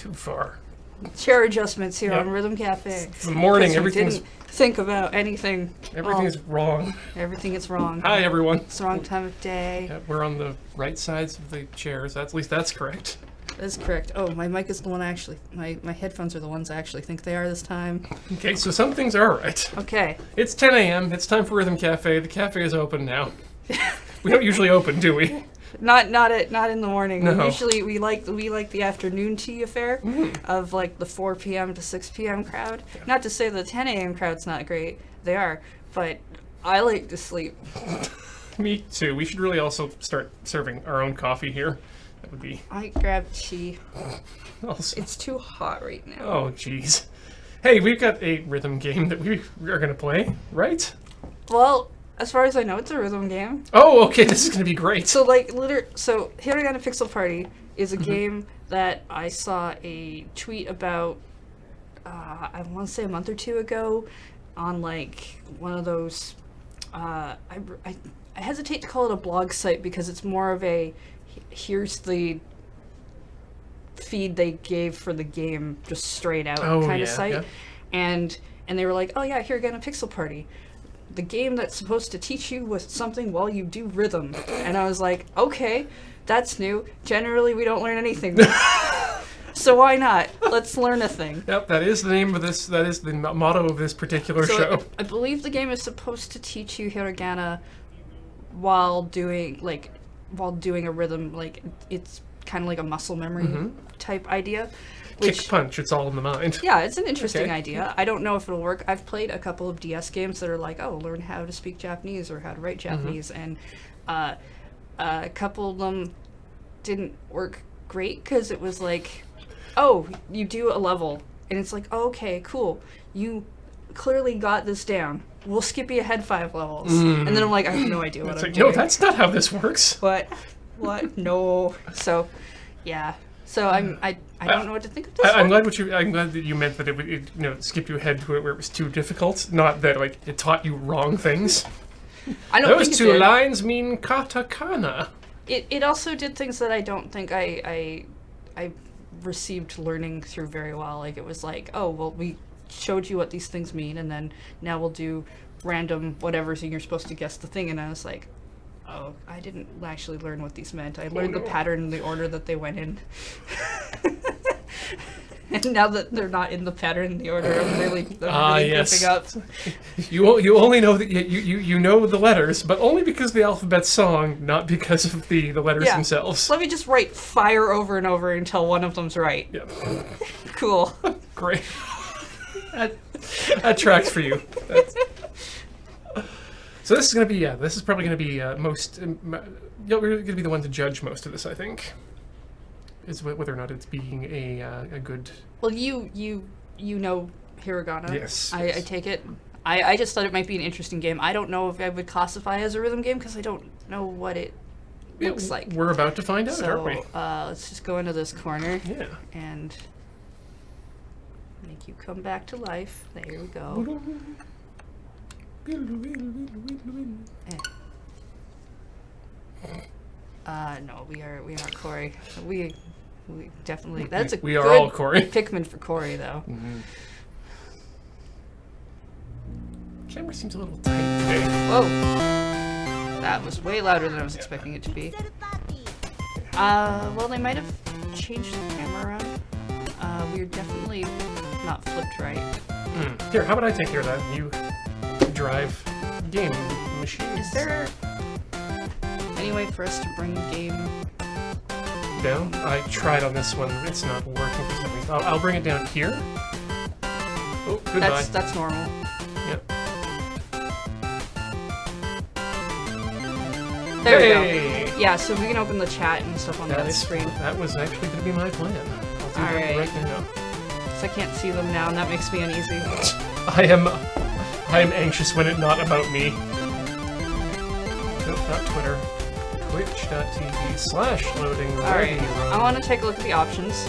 Too far. Chair adjustments here Yep. on Rhythm Cafe. It's the morning, 'Cause we everything's didn't think about anything. everything's wrong. Everything is wrong. Hi, everyone. It's the wrong time of day. Yeah, we're on the right sides of the chairs. At least that's correct. That's correct. Oh, my mic is the one I actually... My headphones are the ones I actually think they are this time. Okay, so some things are right. Okay. It's 10 a.m. It's time for Rhythm Cafe. The cafe is open now. We don't usually open, do we? Not in the morning. No. Usually we like the afternoon tea affair of like the 4 p.m. to 6 p.m. crowd. Not to say the 10 a.m. crowd's not great. They are, but I like to sleep. Me too. We should really also start serving our own coffee here. That would be I grabbed tea. also. It's too hot right now. Oh, jeez. Hey, we've got a rhythm game that we are going to play, right? Well, as far as I know, it's a rhythm game. Oh, okay. This is going to be great. So Hiragana Pixel Party is a game that I saw a tweet about, I want to say a month or two ago, on like one of those, I hesitate to call it a blog site because it's more of a, here's the feed they gave for the game just straight out kind of site. Yeah. And they were like, oh yeah, Hiragana Pixel Party. The game that's supposed to teach you with something while you do rhythm. And I was like, okay, that's new. Generally, we don't learn anything. So why not? Let's learn a thing. Yep, that is the name of this. That is the motto of this particular show. I believe the game is supposed to teach you hiragana while doing a rhythm. Like it's kind of like a muscle memory type idea. Kick punch, it's all in the mind. Yeah, it's an interesting idea. I don't know if it'll work. I've played a couple of DS games that are like, oh, learn how to speak Japanese or how to write Japanese, and a couple of them didn't work great because it was like, oh, you do a level, and it's like, oh, okay, cool. You clearly got this down. We'll skip you ahead 5 levels. And then I'm like, I have no idea what I'm doing. No, that's not how this works. What? No. So, yeah. So I don't know what to think of this. I'm glad that you meant that it would skip you ahead to it where it was too difficult, not that like it taught you wrong things. I don't Those think two lines mean katakana. It also did things that I don't think I received learning through very well. Like it was like, oh well, we showed you what these things mean, and then now we'll do random whatever, so you're supposed to guess the thing. And I was like, oh, I didn't actually learn what these meant. I learned the pattern and the order that they went in. And now that they're not in the pattern and the order, I'm really yes. goofing up. You only know that you know the letters, but only because of the alphabet song, not because of the letters themselves. Let me just write fire over and over until one of them's right. Yep. Cool. Great. That tracks for you. So this is gonna be this is probably gonna be we're gonna be the one to judge most of this, I think. Is whether or not it's being a good. Well, you know hiragana. Yes. I take it. I just thought it might be an interesting game. I don't know if I would classify it as a rhythm game because I don't know what it looks like. We're about to find out, aren't we? Let's just go into this corner. Yeah. And make you come back to life. There we go. No, we are Corey. We definitely. That's a we good are all Corey. Pikmin for Corey though. Camera seems a little tight today. Whoa, that was way louder than I was expecting it to be. Well, they might have changed the camera around. We're definitely not flipped right. Here, how about I take care of that? You drive game machines. Is there any way for us to bring game down? I tried on this one. It's not working for some reason. I'll bring it down here. Oh, goodbye. That's normal. Yep. There we go. Yeah, so we can open the chat and stuff on the other screen. That was actually going to be my plan. I'll do that right now. So I can't see them now, and that makes me uneasy. I am anxious when it's not about me. Nope, not Twitter. Twitch.tv/loading. Alright, I want to take a look at the options.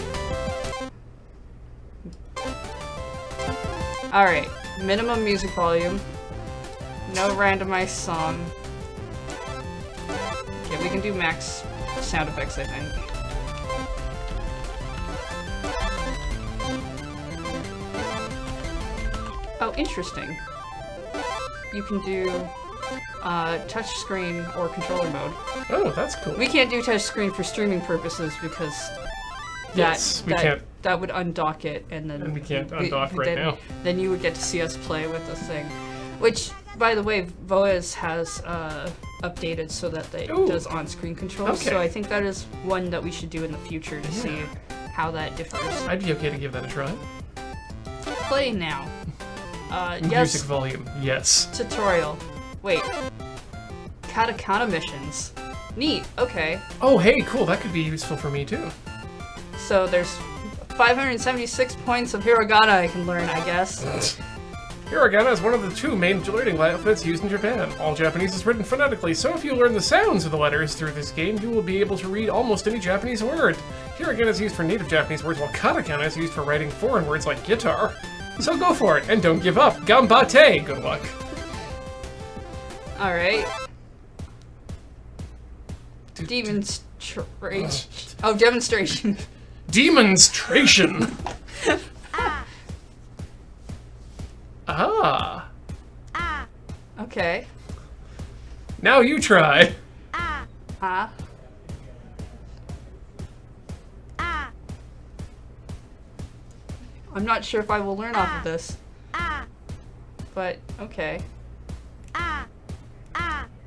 Alright, minimum music volume. No randomized song. Okay, we can do max sound effects, I think. Oh, interesting. You can do touch screen or controller mode. Oh, that's cool. We can't do touch screen for streaming purposes because that would undock it, and then we can't undock right now. Then you would get to see us play with this thing, which, by the way, Voaz has updated so that it does on-screen control. Okay. So I think that is one that we should do in the future to see how that differs. I'd be okay to give that a try. Play now. Music Yes. volume. Yes. Tutorial. Wait. Katakana missions. Neat. Okay. Oh, hey, cool. That could be useful for me too. So there's 576 points of hiragana I can learn, I guess. Hiragana is one of the 2 main learning alphabets used in Japan. All Japanese is written phonetically, so if you learn the sounds of the letters through this game, you will be able to read almost any Japanese word. Hiragana is used for native Japanese words, while katakana is used for writing foreign words like guitar. So go for it, and don't give up. Gambate! Good luck. Alright. Demonstration. Demonstration! Ah. Okay. Now you try. Huh? I'm not sure if I will learn off of this. But, okay.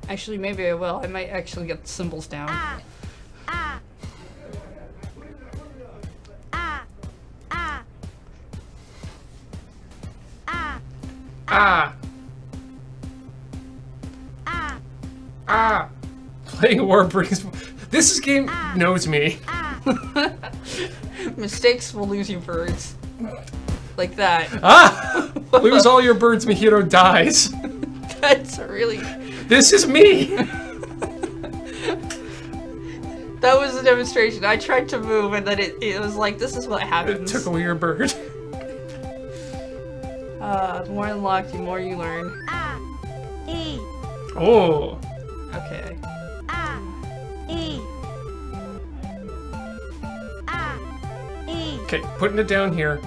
Actually, maybe I will. I might actually get the symbols down. Ah. Playing war brings... This game knows me. Mistakes will lose you birds. Like that. Ah! Lose all your birds, Mihiro dies. That's really... This is me! That was a demonstration. I tried to move and then it was like, this is what It happens. took away your bird. The more unlocked, the more you learn. Oh. Okay. Okay, putting it down here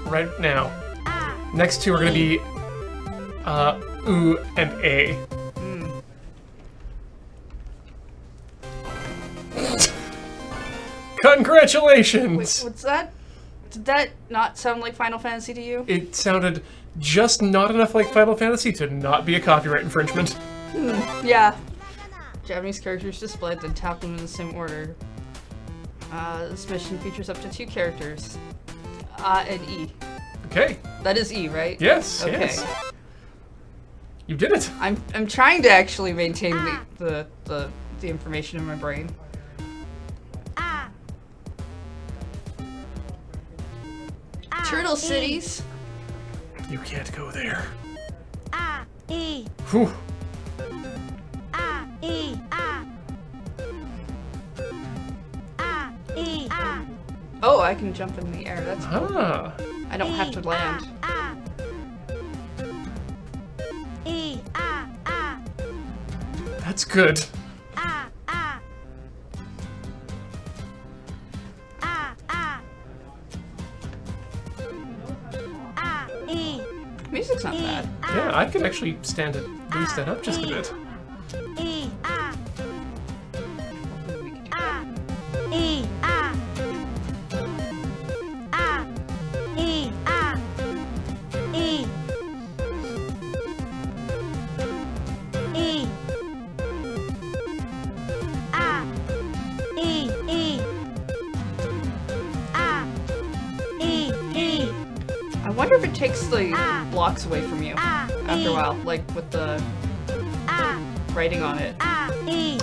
right now. Next 2 are gonna be U and A. Congratulations! Wait, what's that? Did that not sound like Final Fantasy to you? It sounded just not enough like Final Fantasy to not be a copyright infringement. Yeah. Japanese characters displayed, then tap them in the same order. This mission features up to 2 characters. And E. Okay. That is E, right? Yes, Okay. yes. You did it. I'm trying to actually maintain the information in my brain. Turtle cities. You can't go there. E. Whew. E. E. Oh, I can jump in the air. That's cool. Ah. I don't have to land. E. That's good. E. Music's not bad. Yeah, I could actually stand it, boost that up just a bit. E. We can do that. E. E. E. E. E. E. I wonder if it takes the blocks away from you after a while, like with the writing on it. E.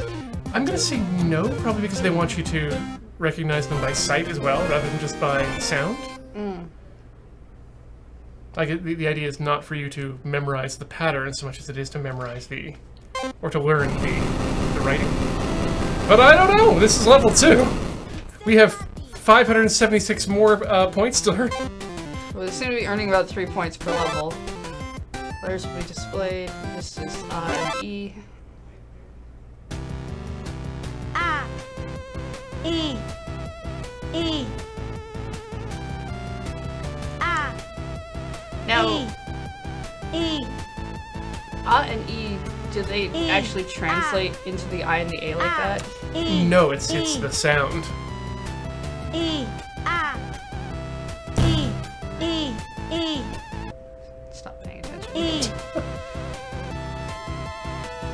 I'm gonna say no, probably because they want you to recognize them by sight as well, rather than just by sound. Like, the idea is not for you to memorize the pattern so much as it is to memorize or to learn the writing. But I don't know! This is level 2! We have 576 more points to learn. Well, they seem to be earning about 3 points per level. Letters will be displayed. This is an E. E. E. Now, E. And E, do they actually translate into the I and the A like that? E. No, it's the sound. E. Ah. E. E. E. Stop paying attention. E.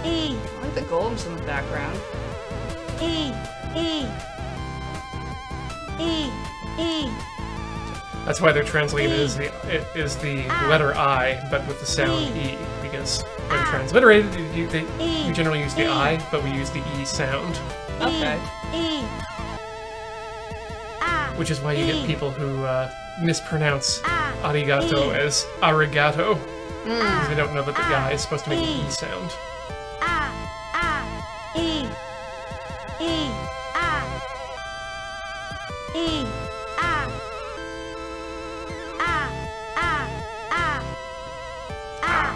E. I like the golems in the background. E. E. E. E. That's why they're translated as the letter I, but with the sound E, because when transliterated, we generally use the I, but we use the E sound, Okay. E. Ah. which is why you get people who mispronounce arigato as arigato, because they don't know that the I is supposed to make an E sound. Ah. Ah. E. E. Ah. E. Ah. Ah. Ah.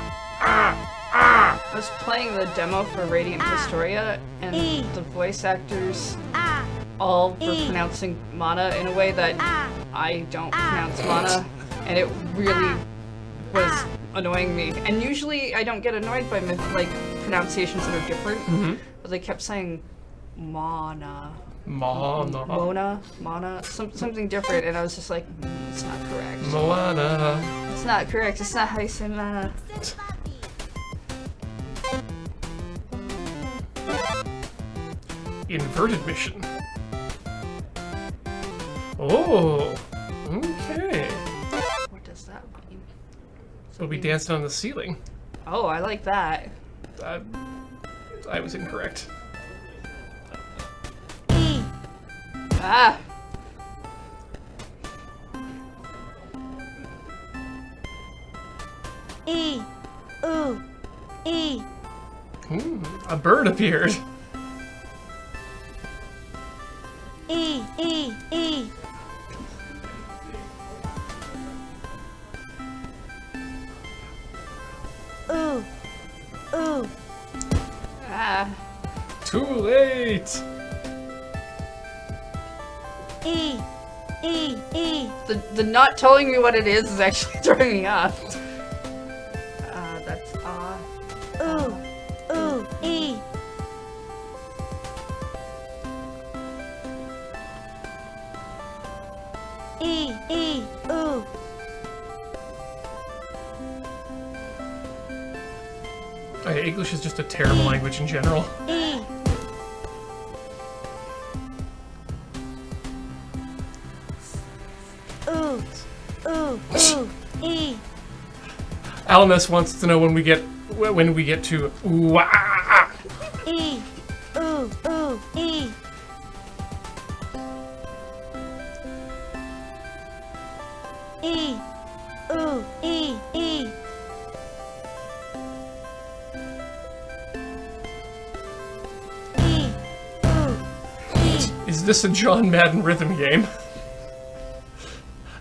Ah. I was playing the demo for Radiant Historia, and the voice actors Ah. all were pronouncing mana in a way that I don't pronounce mana, and it really was annoying me. And usually I don't get annoyed by like pronunciations that are different, but they kept saying mana, mana, something different, and I was just like, it's not correct. Moana. It's not correct. It's not how you say mana. Inverted mission. Oh, okay. What does that mean? So we danced on the ceiling. Oh, I like that. I was incorrect. E. Ah. E. Ooh. E. A bird appeared. E. E. E. Ooh. Ooh. Ah. Too late. E. E. E. The not telling me what it is actually throwing me off. That's Ooh. Ooh. E. E. E. Ooh. Okay, English is just a terrible language in general. E. Ooh. Ooh. Ooh. E. Alanis wants to know when we get to ooh, ah, ah, E. Ooh. Ooh. E. E. Ooh. E. E. E. Ooh. E. Is this a John Madden rhythm game?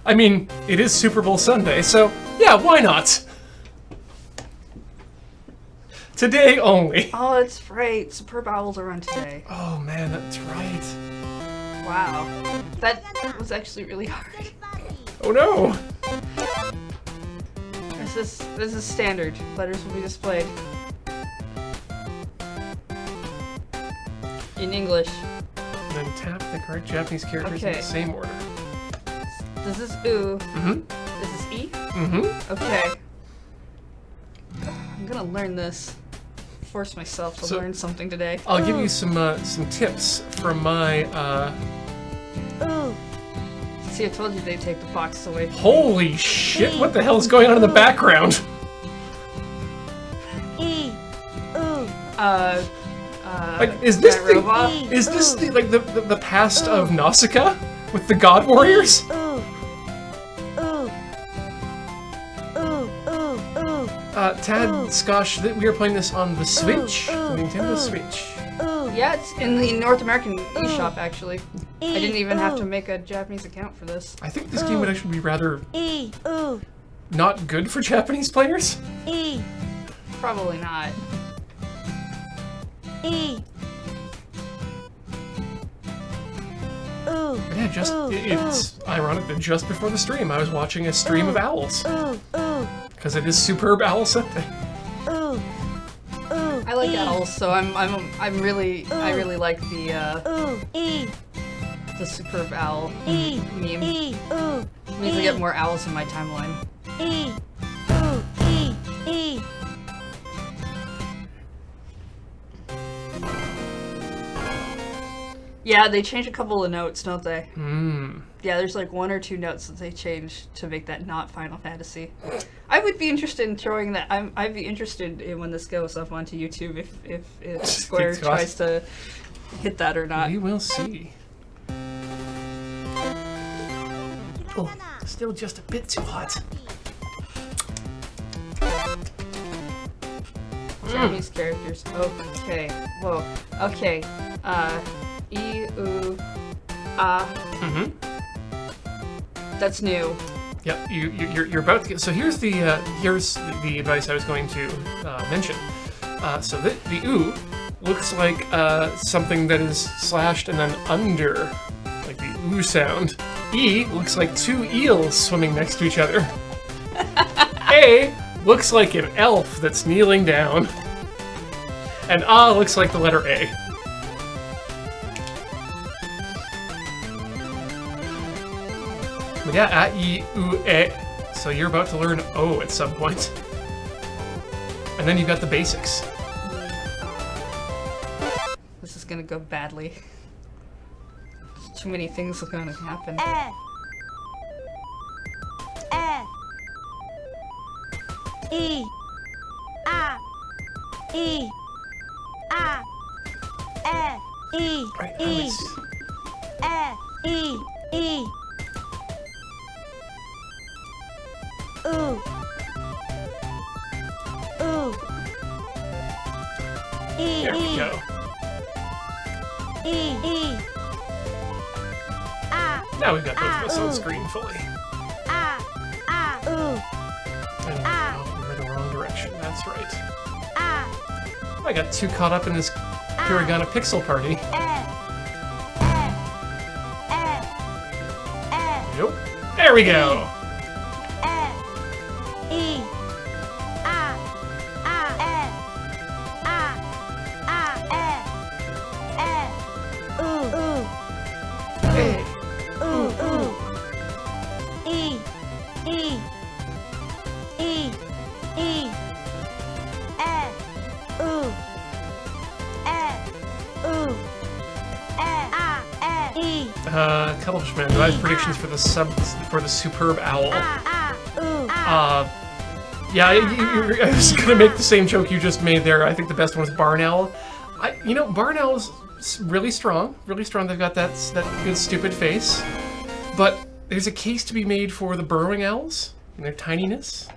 I mean, it is Super Bowl Sunday, so yeah, why not? Today only. Oh, that's right. Superb Owls are on today. Oh man, that's right. Wow. That was actually really hard. Oh no! This is standard. Letters will be displayed in English. And then tap the correct Japanese characters in Okay. the same order. This is oo. Mm-hmm. This is e. Mm-hmm. Okay. I'm gonna learn this. Force myself to So- learn something today. I'll give you some tips from my Ooh. See, I told you they'd take the box away. Holy shit! What the hell is going on in the background? E. Ooh. Like, is this Giant the robot? is this the past of Nausicaa with the God Warriors? Ooh. Ooh. Ooh. Ooh. Ooh. Tad, Ooh. Skosh, we are playing this on the Switch, Ooh, the Nintendo ooh. Switch. Ooh. Yeah, it's in the North American eShop actually. E. I didn't even have to Ooh. make a Japanese account for this. I think this game would actually be rather E. Ooh. not good for Japanese players. E. Probably not. E. Ooh. Yeah, just Ooh, it's ironic that just before the stream I was watching a stream of owls. Ooh. Ooh. Because it is superb owl Sunday. Ooh. Ooh. I like E. owls, so I really like Ooh. E. the superb owl E. meme. E. Ooh. It means I get more owls in my timeline. E. Ooh. E. E. Yeah, they change a couple of notes, don't they? Hmm. Yeah, there's like 1 or 2 notes that they change to make that not Final Fantasy. I would be interested in throwing that. I'd be interested in when this goes up onto YouTube if Square It's tries to hit that or not. We will see. Oh, still just a bit too hot. Japanese characters. Okay. Whoa. Okay. E, U, A. Mm-hmm. That's new. Yep, you're about to get. So here's the advice I was going to mention. So the U looks like something that is slashed and then under, like the U sound. E looks like 2 eels swimming next to each other. A looks like an elf that's kneeling down. And A looks like the letter A. But yeah, A, E, U, E. So you're about to learn O at some point. And then you've got the basics. This is gonna go badly. Too many things are gonna happen. E. A. E. A. E. Right, E. E. E. Ooh. Ooh. E. There we E. go. E. E. A. Now we've got both of us on Ooh. screen fully. A. A. Ooh. And oh, we're in the wrong direction, that's right. A. I got too caught up in this Hiragana pixel party. Nope. There we go! E. A. Ooh. Ooh. Hey. Ooh. Ooh. E. E. E. E. Ooh. Ooh. E. Cuddleshman, device predictions for the superb owl. Ooh. Yeah, I was gonna make the same joke you just made there. I think the best one was barn owl. Barn owl's really strong, really strong. They've got that good stupid face, but there's a case to be made for the burrowing owls and their tininess.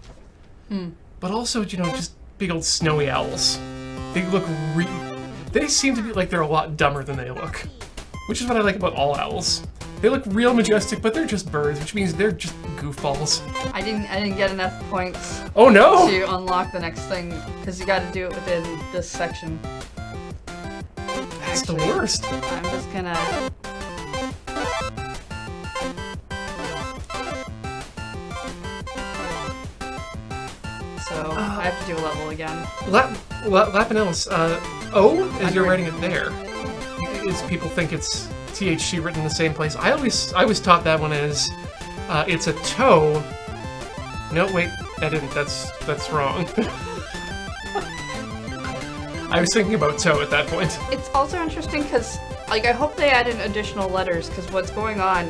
But also, just big old snowy owls. They look they seem to be like they're a lot dumber than they look, which is what I like about all owls. They look real majestic, but they're just birds, which means they're just goofballs. I didn't get enough points Oh no! to unlock the next thing because you got to do it within this section. That's the Actually, worst. I'm just gonna. So I have to do a level again. Lapinellis, O, as you're Under- writing it there, is people think it's THC written in the same place. I was taught that one as it's a toe. No, wait, I didn't. That's wrong. I was thinking about toe at that point. It's also interesting because, I hope they add in additional letters because what's going on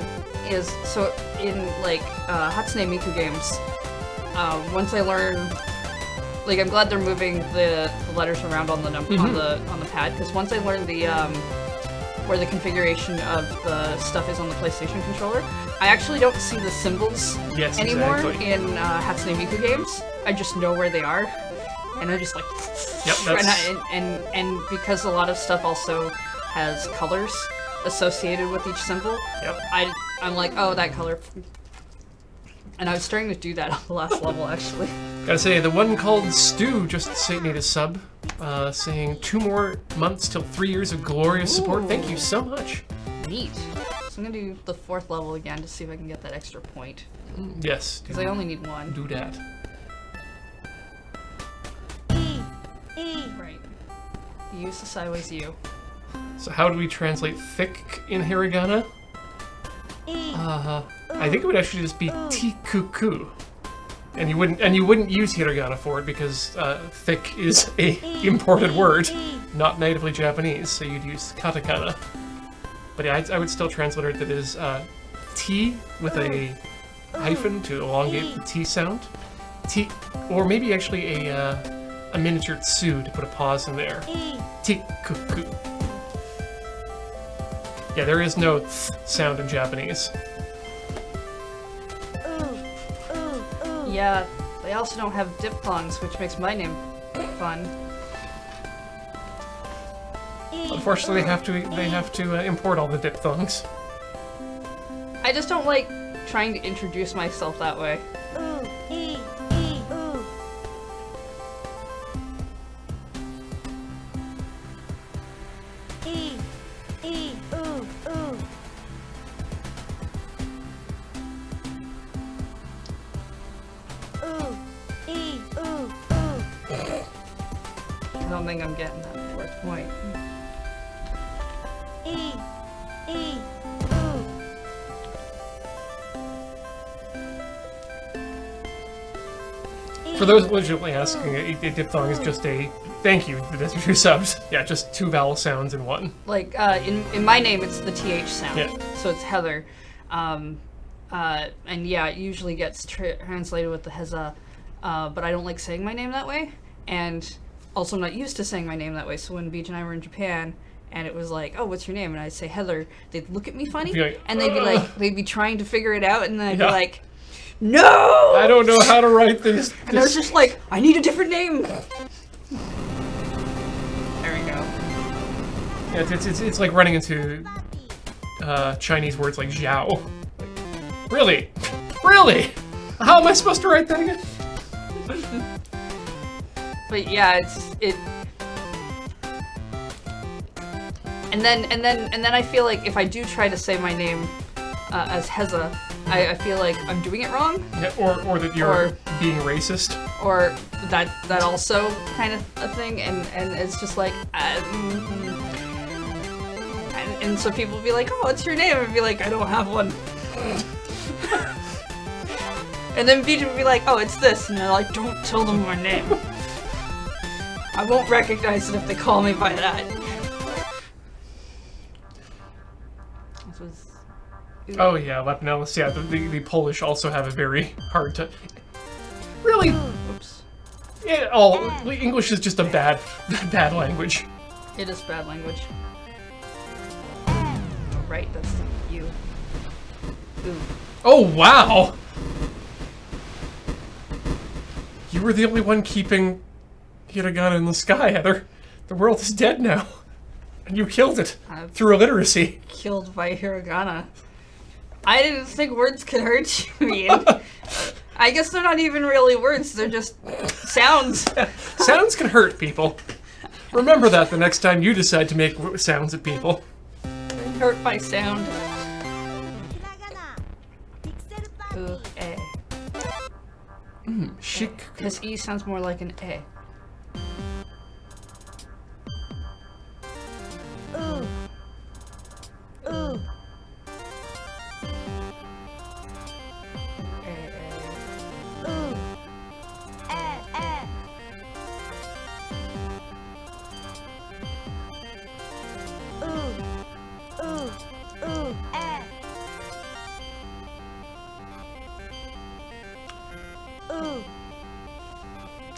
is, so in, Hatsune Miku games, once I learn, I'm glad they're moving the letters around on the on the pad because once I learn the, where the configuration of the stuff is on the PlayStation controller, I actually don't see the symbols Yes, anymore exactly. in Hatsune Miku games. I just know where they are, and I just Yep, that's... and because a lot of stuff also has colors associated with each symbol, Yep. I'm like, oh, that color. And I was starting to do that on the last level, actually. Gotta say, the one called Stu just made a sub, saying 2 more months till 3 years of glorious support. Ooh. Thank you so much. Neat. So I'm gonna do the 4th level again to see if I can get that extra point. Yes. Because I only need 1. Do that. E. Right. Use the sideways U. So how do we translate thick in hiragana? E. I think it would actually just be tikuku. And you wouldn't use hiragana for it because thick is a imported word, not natively Japanese, so you'd use katakana. But yeah, I would still translate it that is T with a hyphen to elongate the T sound. T, or maybe actually a miniature tsu to put a pause in there. Tikuku. Yeah, there is no th sound in Japanese. Yeah, they also don't have diphthongs, which makes my name fun. Unfortunately, they have to import all the diphthongs. I just don't like trying to introduce myself that way. I don't think I'm getting that fourth point. For those legitimately asking, a diphthong is just a thank you. That's your two subs. Yeah, just two vowel sounds in one. Like, in my name, it's the TH sound. Yeah. So it's Heather. And yeah, it usually gets translated with the Heza. But I don't like saying my name that way. And also I'm not used to saying my name that way. So when Beach and I were in Japan, and it was like, oh, what's your name? And I'd say Heather, they'd look at me funny. Like, and they'd be like, they'd be trying to figure it out. And then I'd be Yeah. like, no! I don't know how to write this. And I was just like, I need a different name. There we go. Yeah, it's like running into Chinese words like Zhao. Like, really? Really? How am I supposed to write that again? But yeah, it. And then I feel like if I do try to say my name as Heza, I feel like I'm doing it wrong. Yeah, or that you're Or- being racist. Or that also kind of a thing, and it's just like, and so people will be like, oh, what's your name? And be like, I don't have one. And then BJ would be like, oh, it's this, and they're like, don't tell them my name. I won't recognize it if they call me by that. This was... Oh yeah, Lepnelis. Yeah, the Polish also have a very hard to. Really? Oops. Yeah, English is just a bad language. It is bad language. Right, that's you. Ooh. Oh wow! You were the only one keeping hiragana in the sky, Heather. The world is dead now. And you killed it through illiteracy. Killed by hiragana. I didn't think words could hurt you, Ian. I guess they're not even really words, they're just sounds. Sounds can hurt people. Remember that the next time you decide to make sounds at people. Hurt by sound. Ooh, eh. Chic. Because E sounds more like an eh.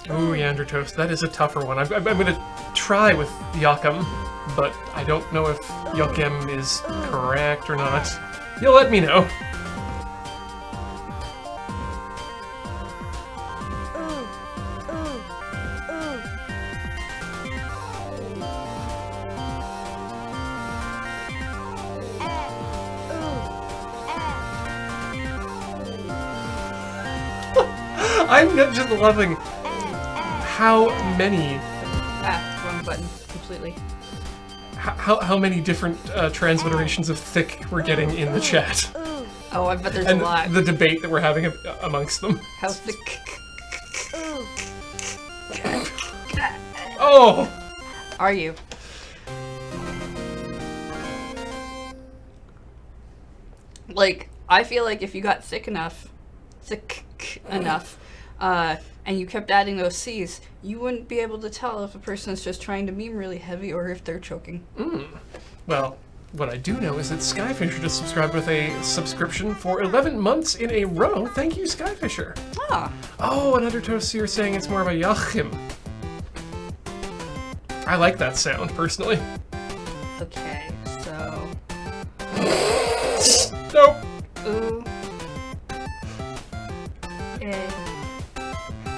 Ooh, Yandra Toast. That is a tougher one. I'm gonna try with Yakum, but I don't know if Yokem is correct or not. You'll let me know. I'm just loving how many Wrong button. Completely. how many different transliterations of thick we're getting in the chat, Oh, I bet there's and a lot. the debate that we're having amongst them. How's the Ooh. Oh! Are you? Like, I feel like if you got thick enough, and you kept adding those C's, you wouldn't be able to tell if a person is just trying to meme really heavy or if they're choking. Well, what I do know is that Skyfisher just subscribed with a subscription for 11 months in a row. Thank you, Skyfisher. Ah. Oh, and Undertoast, you're saying it's more of a Yachim. I like that sound, personally. Okay, so... Nope. Ooh. Eh.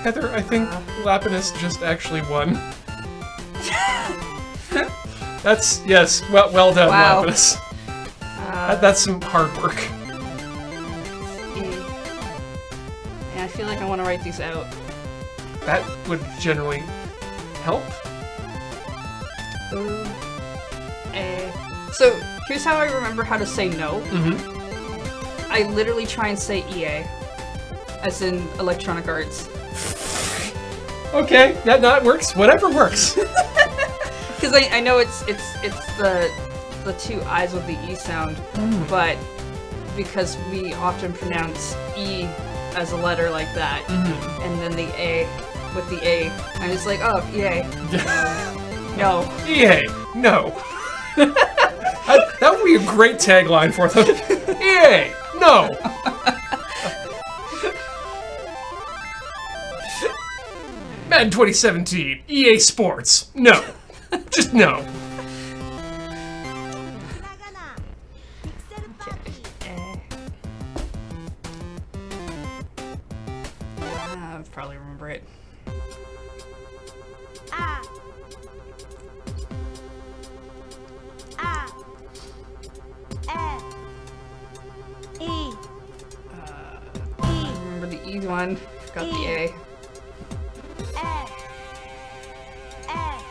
Heather, I think Lapinus just actually won. That's, yes, well done, Wow. Lapinus. That's some hard work. Yeah, I feel like I want to write these out. That would generally help. Ooh. Eh. So, here's how I remember how to say no. Mm-hmm. I literally try and say EA. As in Electronic Arts. Okay, that works. Whatever works. Because I know it's the two I's with the E sound, but because we often pronounce E as a letter like that, and then the A with the A, and it's like, oh, EA. No. EA, no. That would be a great tagline for them. EA, no. Madden 2017, EA Sports, no. Just no. Hiragana. Pixel Party. I probably remember it. Ah. Ah. E. E. I remember the E one. Forgot the A.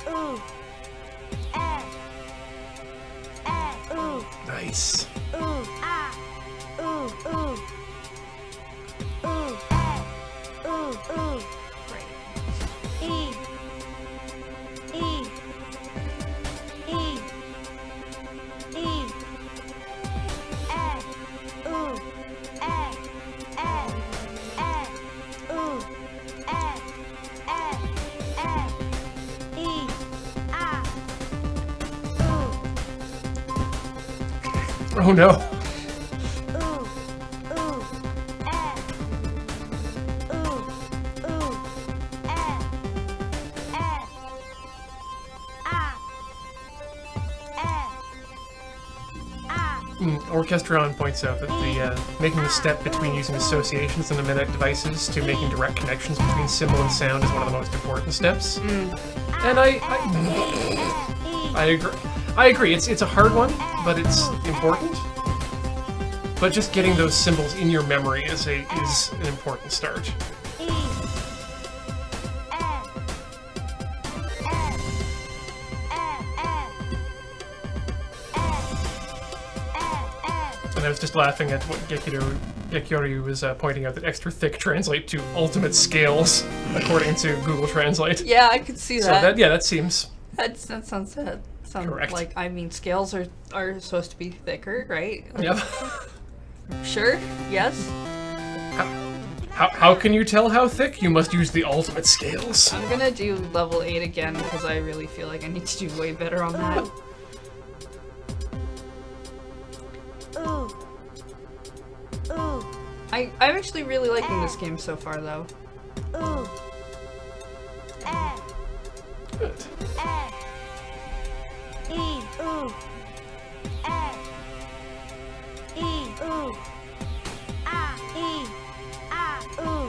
Ooh. Ooh. Nice. Ooh. Ah. Ooh. Ooh. Ooh. Ooh. Ooh. Right. E. E. E. E. Ooh. Ooh. E. Ah. Ooh. Oh no. Ooh. Ooh. Ooh. Ooh. Orchestron points out that the making the step between using associations and mimetic devices to making direct connections between symbol and sound is one of the most important steps. And I agree. I agree. It's a hard one, but it's important. But just getting those symbols in your memory is an important start. And I was just laughing at what Gekyoryu was pointing out, that extra thick translate to ultimate scales, according to Google Translate. Yeah, I could see So that. that seems That sounds sad. Correct. Like, I mean, scales are supposed to be thicker, right? yep. Sure. Yes. How can you tell how thick? You must use the ultimate scales. I'm gonna do level 8 again because I really feel like I need to do way better on that. Ooh. Ooh. I'm actually really liking this game so far, though. Ooh. Good. E. Ooh. E. Ooh. Ah. E. Ah. Ooh.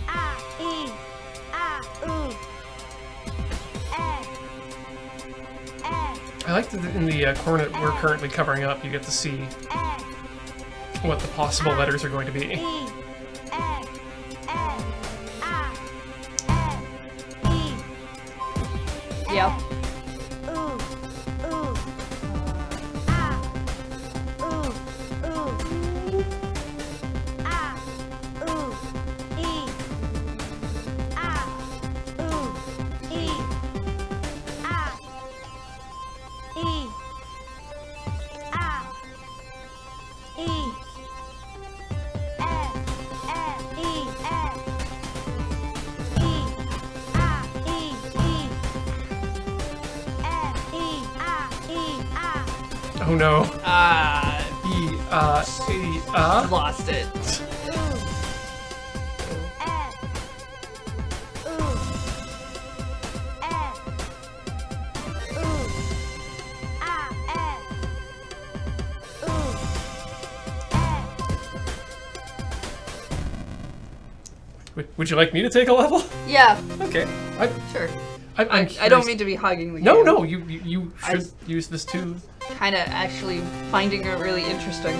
Ah. E. Ah. Ooh. I like that in the corner we're currently covering up, you get to see what the possible letters are going to be. Yep. Ooh. Ooh. Ah. Ooh. Ooh. Ah. Ooh. E. Oh no. Lost it. Would you like me to take a level? Yeah, Okay. sure. I'm I don't curious- mean to be hugging the game. No, you should use this too. Kind of actually finding it really interesting.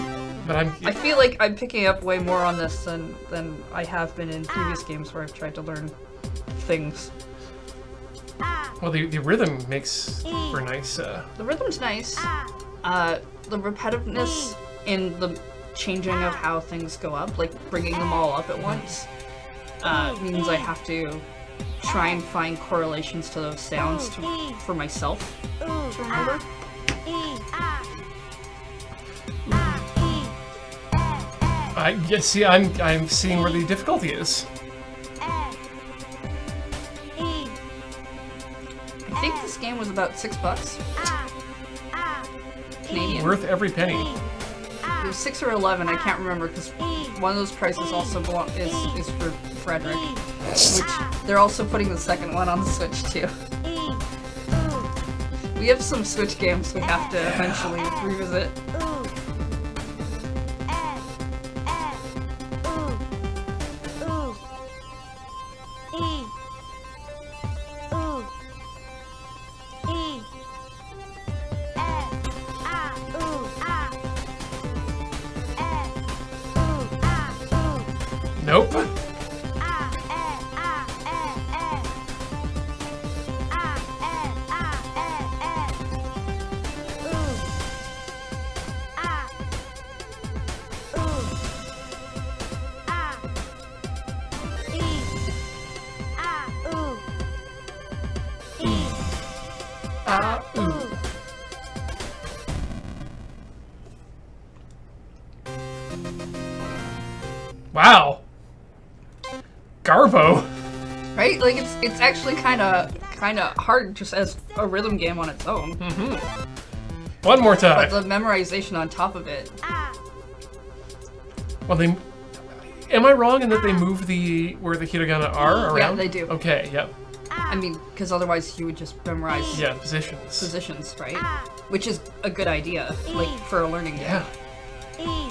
But I feel like I'm picking up way more on this than I have been in previous games where I've tried to learn things. well, the rhythm makes for nice. The rhythm's nice. The repetitiveness in the changing of how things go up, like bringing them all up at once, means I have to try and find correlations to those sounds for myself to remember. See, I'm seeing where the difficulty is. I think this game was about $6 Canadian. Worth every penny. It was 6 or 11, I can't remember, because one of those prices also is for Frederick, which they're also putting the second one on the Switch too. We have some Switch games we have to eventually revisit. Nope. Ooh. Wow. Garbo. Right? Like it's actually kind of hard just as a rhythm game on its own. One more But time. the memorization on top of it. Well, am I wrong in that they move where the hiragana are around? Yeah, they do. Okay, yep. I mean, because otherwise you would just memorize Yeah, positions. positions, right? Which is a good idea, like for a learning game. Yeah. E.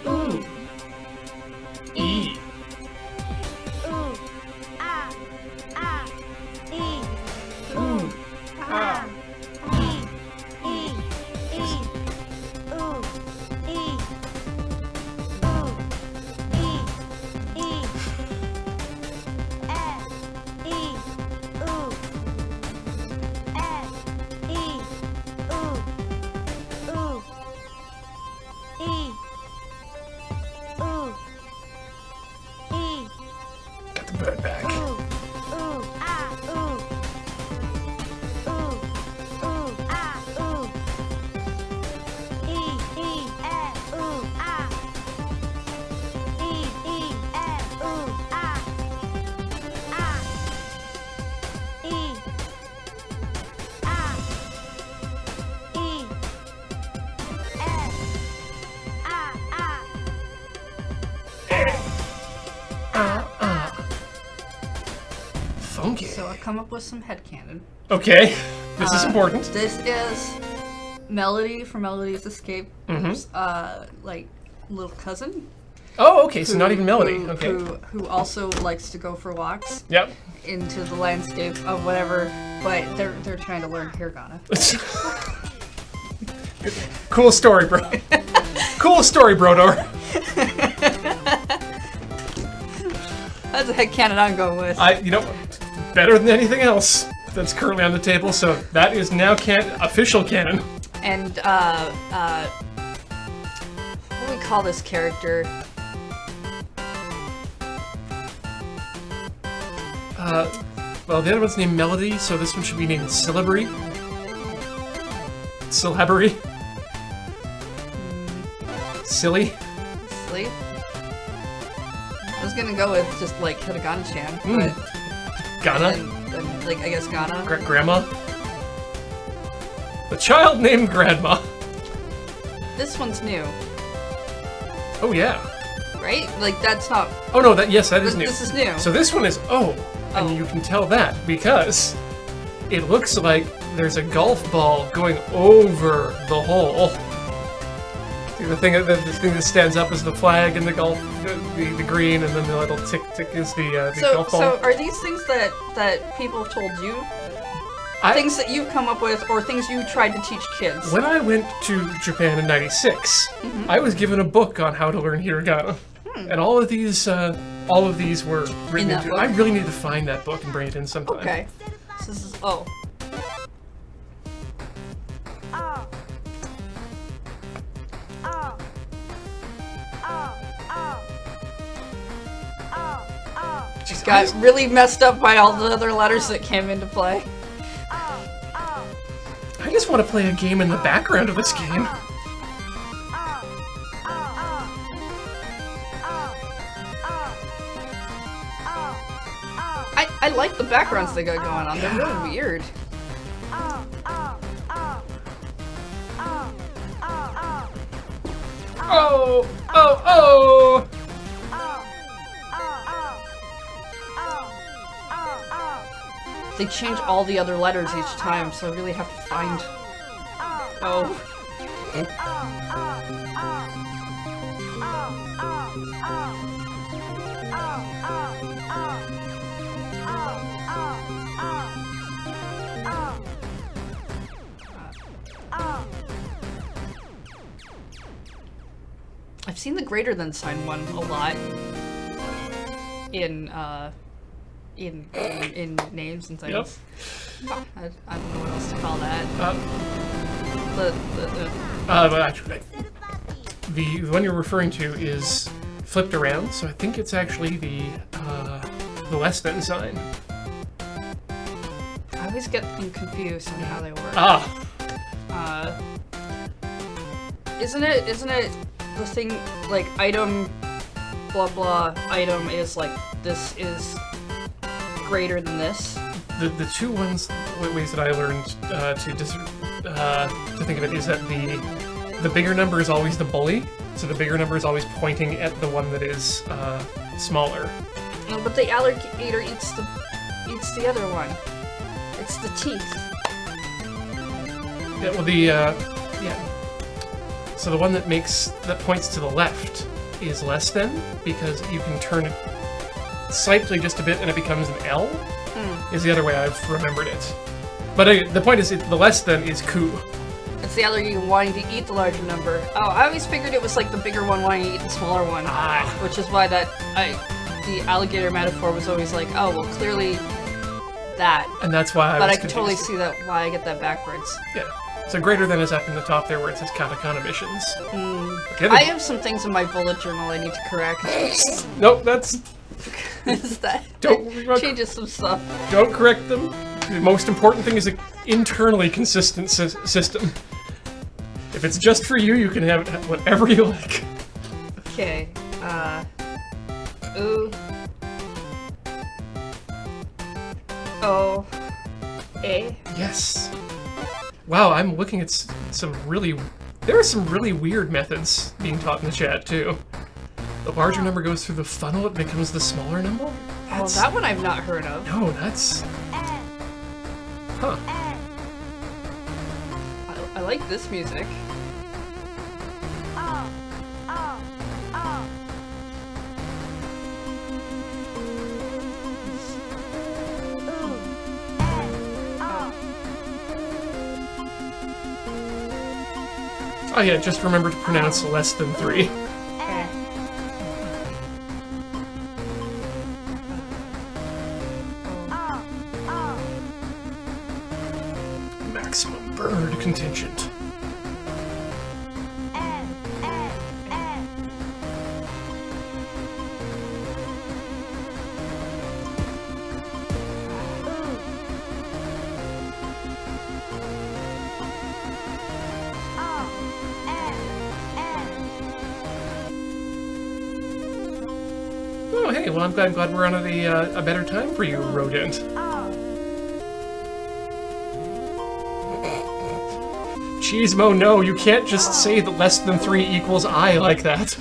Ooh. E. Ooh. Ah. Got the bird back. Funky. So I've come up with some headcanon. Okay, this is important. This is Melody from Melody's Escape, like little cousin. Oh, okay, so not even Melody. Who, Okay. who also likes to go for walks Yep. into the landscape of whatever, but they're trying to learn hiragana. Cool story, bro. Cool story, Brodor. That's a headcanon I'm going with. Better than anything else that's currently on the table, so that is now official canon. And what do we call this character? Well, the other one's named Melody, so this one should be named Syllabary. Syllabary. Silly. Sleep. I was gonna go with just like Hiragana-chan, but Ghana. then, like I guess Ghana. Grandma. The child named Grandma. This one's new, Oh yeah. right? Like that's not. Oh no, that is new. This is new. So this one is Oh. and you can tell that because it looks like there's a golf ball going over the hole. See, the thing that stands up is the flag and the golf, the green, and then the little tick is the golf ball. So are these things that people have told you? Things that you've come up with, or things you tried to teach kids? When I went to Japan in '96, I was given a book on how to learn hiragana, and all of these were written that into. book? I really need to find that book and bring it in sometime. Okay. So this is oh. Jeez, Got really messed up by all the other letters that came into play. I just want to play a game in the background of this game. I like the backgrounds they got going on. They're really weird. Oh, oh, oh! They change all the other letters each time, so I really have to find. Oh. I've seen the greater than sign one a lot in names and things. Yep. I don't know what else to call that. But actually, the one you're referring to is flipped around, so I think it's actually the less than sign. I always get them confused on how they work. Ah, Isn't it the thing like item blah blah item is like this is greater than this? the two ways that I learned to think of it is that the bigger number is always the bully, so the bigger number is always pointing at the one that is smaller. No, but the alligator eats the other one. It's the teeth. Yeah, well yeah. So the one that points to the left is less than, because you can turn it slightly just a bit and it becomes an L. Is the other way I've remembered it. But the point is, the less than is ku. It's the alligator wanting to eat the larger number. Oh, I always figured it was like the bigger one wanting to eat the smaller one. Which is why the alligator metaphor was always like, oh, well, clearly that. And that's why But I was can confused. totally see why I get that backwards. Yeah. So greater than is up in the top there where it says katakana missions. Okay, I have some things in my bullet journal I need to correct. Nope, that's... Is that changes some stuff. Don't correct them. The most important thing is an internally consistent system. If it's just for you, you can have it whatever you like. Okay, ooh. O. A. Yes. Wow, I'm looking at there are some really weird methods being taught in the chat, too. The larger number goes through the funnel, it becomes the smaller number? Oh, that one I've not heard of. No, that's... Huh. I like this music. Oh yeah, just remember to pronounce less than 3. Maximum bird contingent. hey, well, I'm glad we're on a better time for you, rodent. Cheesemo, no, you can't just say that less than 3 equals I like that.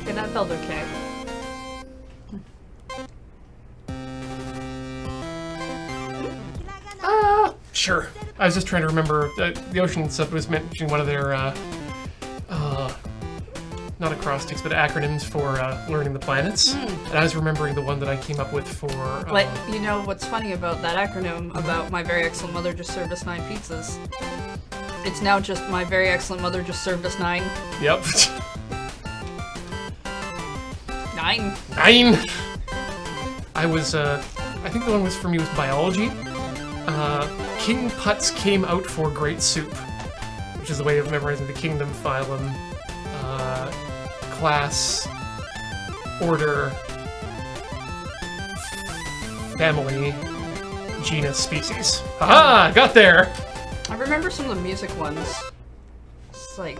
Okay, that felt okay. Sure. I was just trying to remember, the Ocean Sub was mentioning one of their, not acrostics, but acronyms for learning the planets. And I was remembering the one that I came up with for... But you know what's funny about that acronym about my very excellent mother just served us 9 pizzas? It's now just my very excellent mother just served us 9. Yep. 9. 9! I was, I think the one was for me was biology. King Putz came out for great soup, which is a way of memorizing the kingdom, phylum, class, order, family, genus, species. Haha! Got there! I remember some of the music ones. It's like,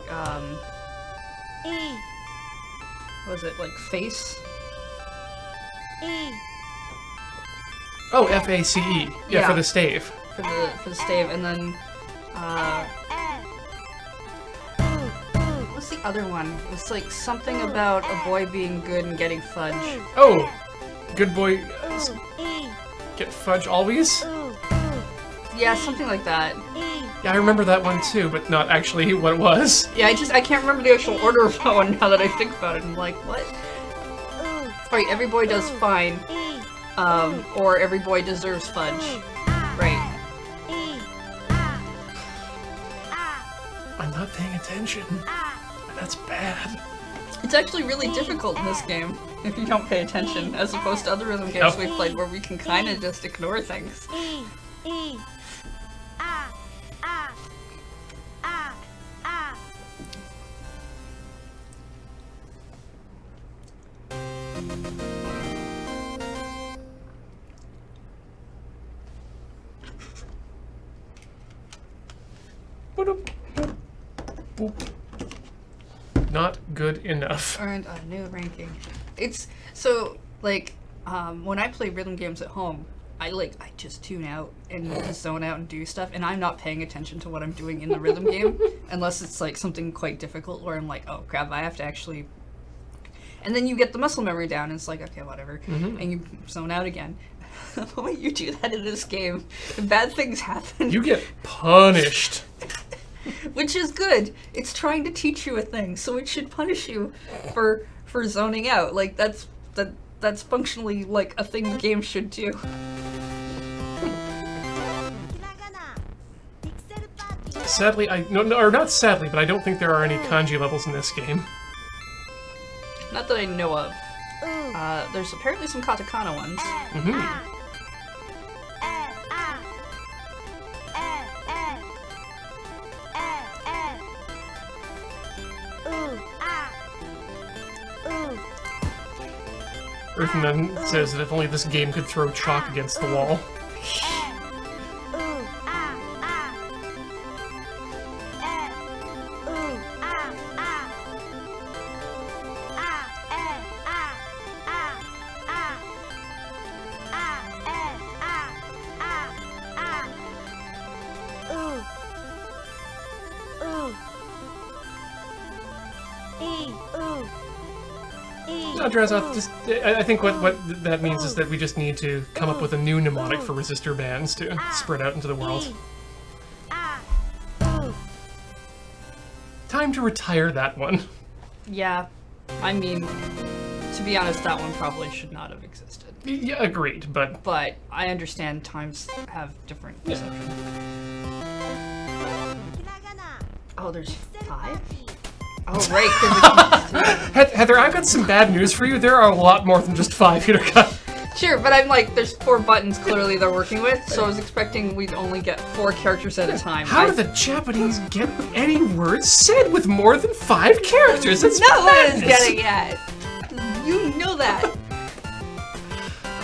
E, what was it, like Face? E, Oh, F-A-C-E. Yeah, for the stave. For the stave, and then, what's the other one? It's like something about a boy being good and getting fudge. Oh! Good boy, E, get fudge always? Yeah, something like that. E, Yeah, I remember that one too, but not actually what it was. Yeah, I can't remember the actual order of that one now that I think about it. I'm like, what? Right, every boy does fine. E, Or every boy deserves fudge. Right. E, I'm not paying attention. That's bad. It's actually really difficult in this game if you don't pay attention, as opposed to other rhythm games we've played where we can kind of just ignore things. E, E, Not good enough. Earned a new ranking. It's so like when I play rhythm games at home, I just tune out and just zone out and do stuff, and I'm not paying attention to what I'm doing in the rhythm game unless it's like something quite difficult where I'm like, oh crap, I have to actually. And then you get the muscle memory down, and it's like, okay, whatever, and you zone out again. The moment you do that in this game, bad things happen. You get punished. Which is good. It's trying to teach you a thing, so it should punish you for zoning out. Like that's functionally like a thing the game should do. Sadly, or not sadly, but I don't think there are any kanji levels in this game. Not that I know of. There's apparently some katakana ones. Earthman says that if only this game could throw chalk against the wall. I think what that means is that we just need to come up with a new mnemonic for resistor bands to spread out into the world. Time to retire that one. Yeah, I mean, to be honest, that one probably should not have existed. Yeah, agreed, but... But I understand times have different perception. Oh, there's 5? Oh, right. Heather, I've got some bad news for you. There are a lot more than just 5 Hiragana. Sure, but I'm like, there's 4 buttons clearly they're working with, so I was expecting we'd only get 4 characters at a time. How do the Japanese get any words said with more than 5 characters? It's no one madness. is getting it. You know that.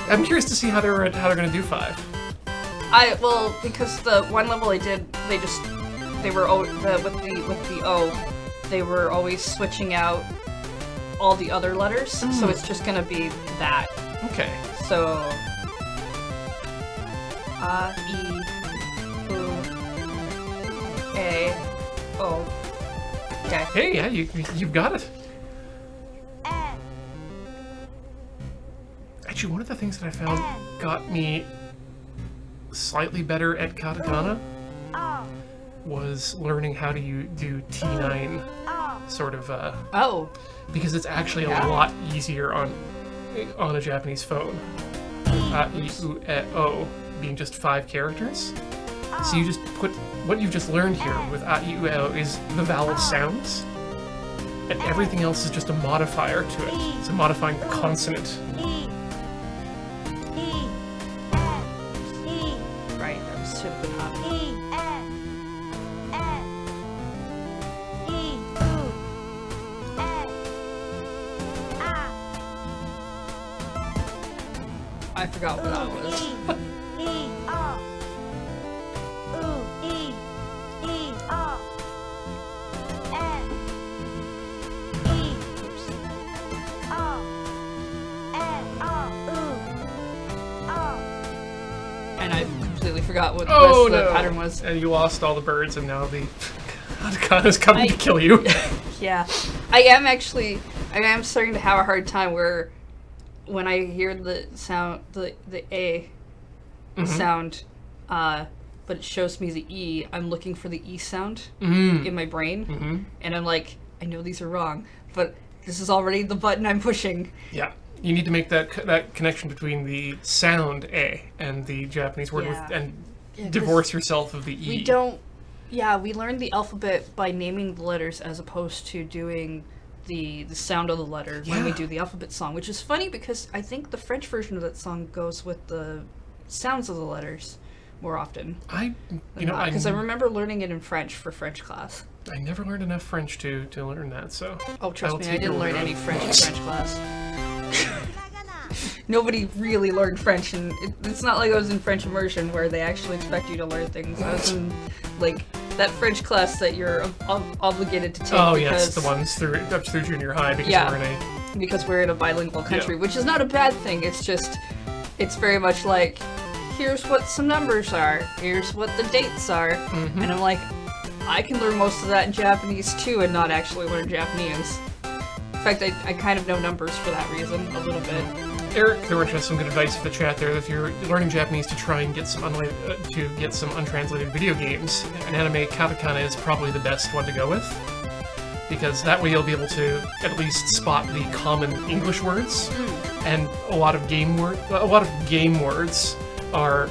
I'm curious to see how they're gonna do 5. Because the one level I did, with the O, they were always switching out all the other letters, so it's just gonna be that. Okay. So A, E, U, A, O. Okay. Hey, yeah, you've got it. Actually, one of the things that I found got me slightly better at katakana was learning how to do T9 sort of, Oh. because it's actually a lot easier on a Japanese phone. A, I, U, E, O being just 5 characters. So you just put what you've just learned here with A, I, U, E, O is the vowel sounds, and everything else is just a modifier to it. It's modifying the consonant. Right, that was should have been up. I forgot what that was. And I completely forgot what the rest of the pattern was. And you lost all the birds, and now the katakana's coming to kill you. Yeah. I am starting to have a hard time where when I hear the sound, the A sound, but it shows me the E, I'm looking for the E sound in my brain. And I'm like, I know these are wrong, but this is already the button I'm pushing. Yeah. You need to make that connection between the sound A and the Japanese word and divorce yourself of the E. We learned the alphabet by naming the letters as opposed to doing the sound of the letter when we do the alphabet song, which is funny because I think the French version of that song goes with the sounds of the letters more often. Because I remember learning it in French for French class. I never learned enough French to learn that, so... Oh, trust me, I didn't learn any French in French class. Nobody really learned French, and it's not like I was in French immersion where they actually expect you to learn things. I was in, that French class that you're obligated to take. Oh, yes, the ones up through junior high because we're in a bilingual country, which is not a bad thing. It's just, it's very much like, here's what some numbers are, here's what the dates are, and I'm like, I can learn most of that in Japanese too and not actually learn Japanese. In fact, I kind of know numbers for that reason, a little bit. Eric Thornch has some good advice for the chat there. If you're learning Japanese to try and get some untranslated video games, an anime katakana is probably the best one to go with, because that way you'll be able to at least spot the common English words, and a lot of game words are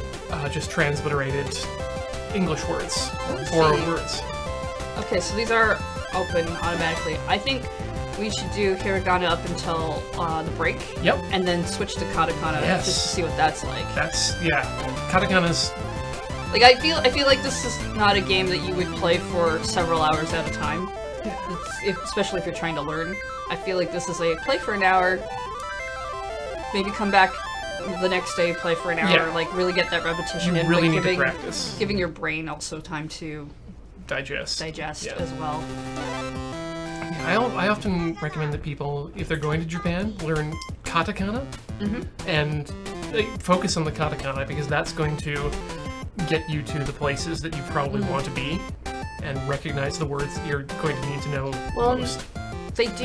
just transliterated English words, foreign words. Okay, so these are open automatically. I think we should do Hiragana up until the break. Yep. And then switch to katakana just to see what that's like. Katakana's... I feel like this is not a game that you would play for several hours at a time. Especially if you're trying to learn. I feel like this is a play for an hour, maybe come back the next day, play for an hour, really get that repetition in. You really need to practice. Giving your brain also time to digest as well. I often recommend that people, if they're going to Japan, learn katakana and focus on the katakana, because that's going to get you to the places that you probably want to be and recognize the words that you're going to need to know most. They do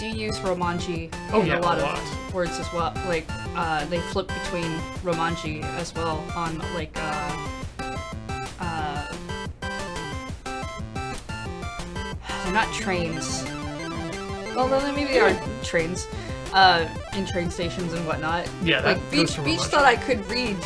use romanji in a lot of words as well. They flip between romanji as well on they're not trains. Well, then maybe they are trains, in train stations and whatnot. Yeah, Beach thought I could read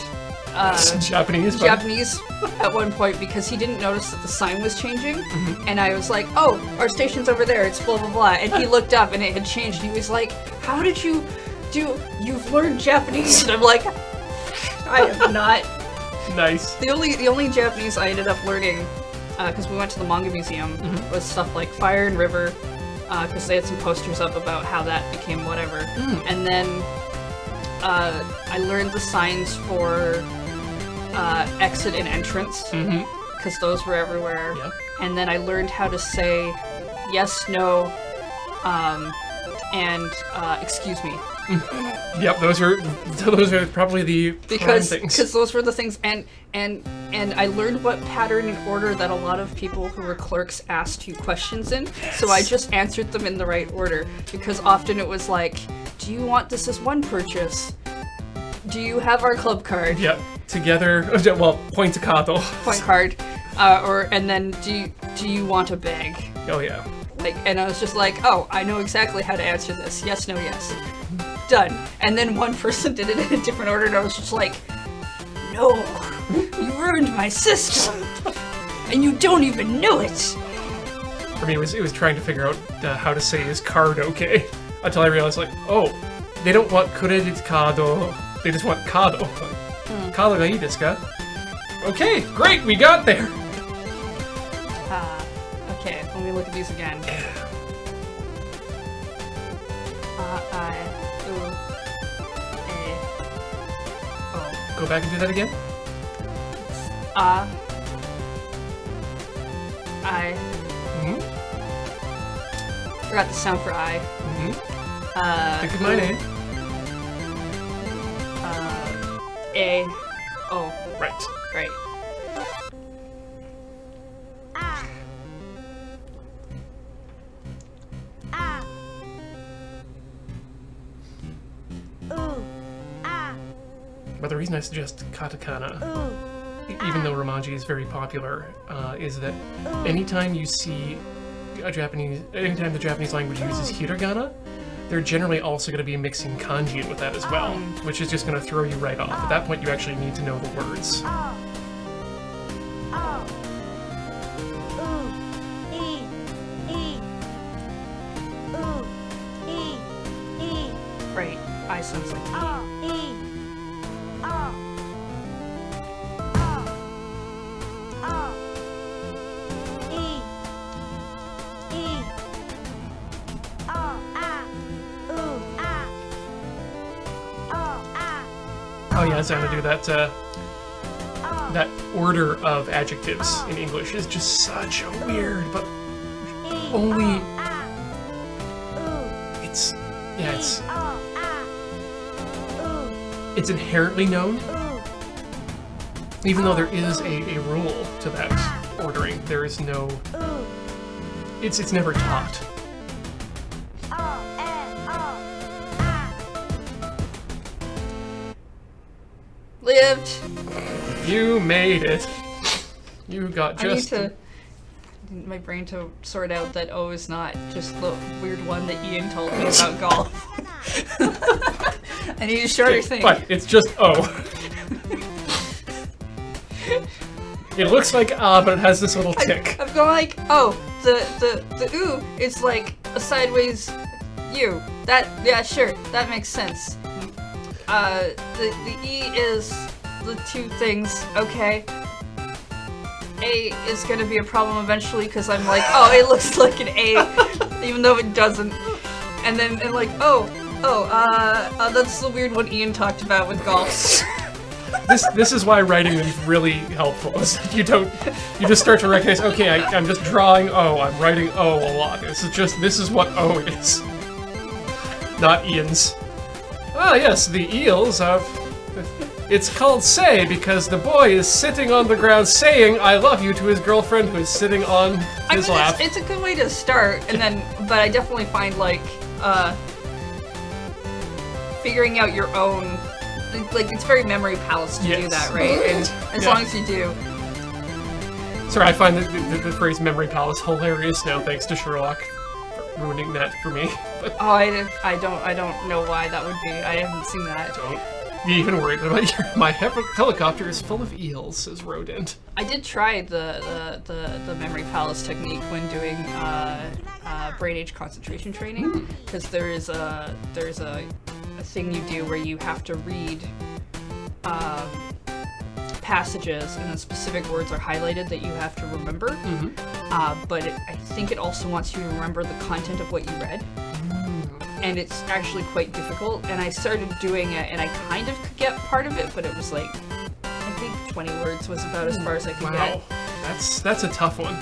Japanese at one point because he didn't notice that the sign was changing, and I was like, "Oh, our station's over there. It's blah blah blah." And he looked up and it had changed. And he was like, "How did you you've learned Japanese?" And I'm like, "I have not." Nice. The only Japanese I ended up learning, because we went to the manga museum, was stuff like Fire and River, because they had some posters up about how that became whatever. And then I learned the signs for exit and entrance, because those were everywhere. Yep. And then I learned how to say yes, no, and excuse me. Yep, those are probably the prime things. Because those were the things, and I learned what pattern and order that a lot of people who were clerks asked you questions in, so I just answered them in the right order, because often it was like, do you want this as one purchase? Do you have our club card? Yep, together, well, pointacado. Point card. And then do you want a bag? Oh yeah. Like, and I was just like, oh, I know exactly how to answer this. Yes, no, yes. Done. And then one person did it in a different order, and I was just like, no, you ruined my system, and you don't even know it. For me, it was trying to figure out how to say his card okay, until I realized, like, oh, they don't want credit cado, they just want kado. Kado ga ii desu ka? Okay, great, we got there. Okay, let me look at these again. Go back and do that again. I. Forgot the sound for I. Think of my name. A. Oh. Right. Right. But the reason I suggest katakana, even though Romaji is very popular, is that anytime you see anytime the Japanese language uses hiragana, they're generally also going to be mixing kanji in with that as well, which is just going to throw you right off. At that point, you actually need to know the words. Right. I sounds like E. Oh yeah, so I'm gonna do that. That order of adjectives in English is just such a weird, but only it's inherently known. Even though there is a rule to that ordering, there is no. It's never taught. Lived. You made it. You got just. I need my brain to sort out that O is not just the weird one that Ian told me about golf. I need a shorter thing. But it's just O. It looks like but it has this little tick. I'm going like, oh, the ooh is like a sideways U. Yeah, sure, that makes sense. The E is the two things, okay. A is gonna be a problem eventually because I'm like, oh, it looks like an A, even though it doesn't. And then and like, that's the weird one Ian talked about with golf. This is why writing is really helpful. Is that you just start to recognize, okay, I'm just drawing O, I'm writing O a lot. This is what O is. Not Ian's. Ah yes, the eels have... It's called say because the boy is sitting on the ground saying I love you to his girlfriend who is sitting on his lap. It's a good way to start, and then, but I definitely find like, figuring out your own, like it's very memory palace to do that, right? And as long as you do. Sorry, I find the phrase memory palace hilarious now thanks to Sherlock for ruining that for me. But oh, I don't know why that would be. I haven't seen that. Don't be even worried about my helicopter is full of eels, says Rodent. I did try the memory palace technique when doing brain age concentration training, because there's a passages, and then specific words are highlighted that you have to remember. But I think it also wants you to remember the content of what you read. And it's actually quite difficult. And I started doing it, and I kind of could get part of it, but it was like, I think 20 words was about as far as I could get. That's a tough one.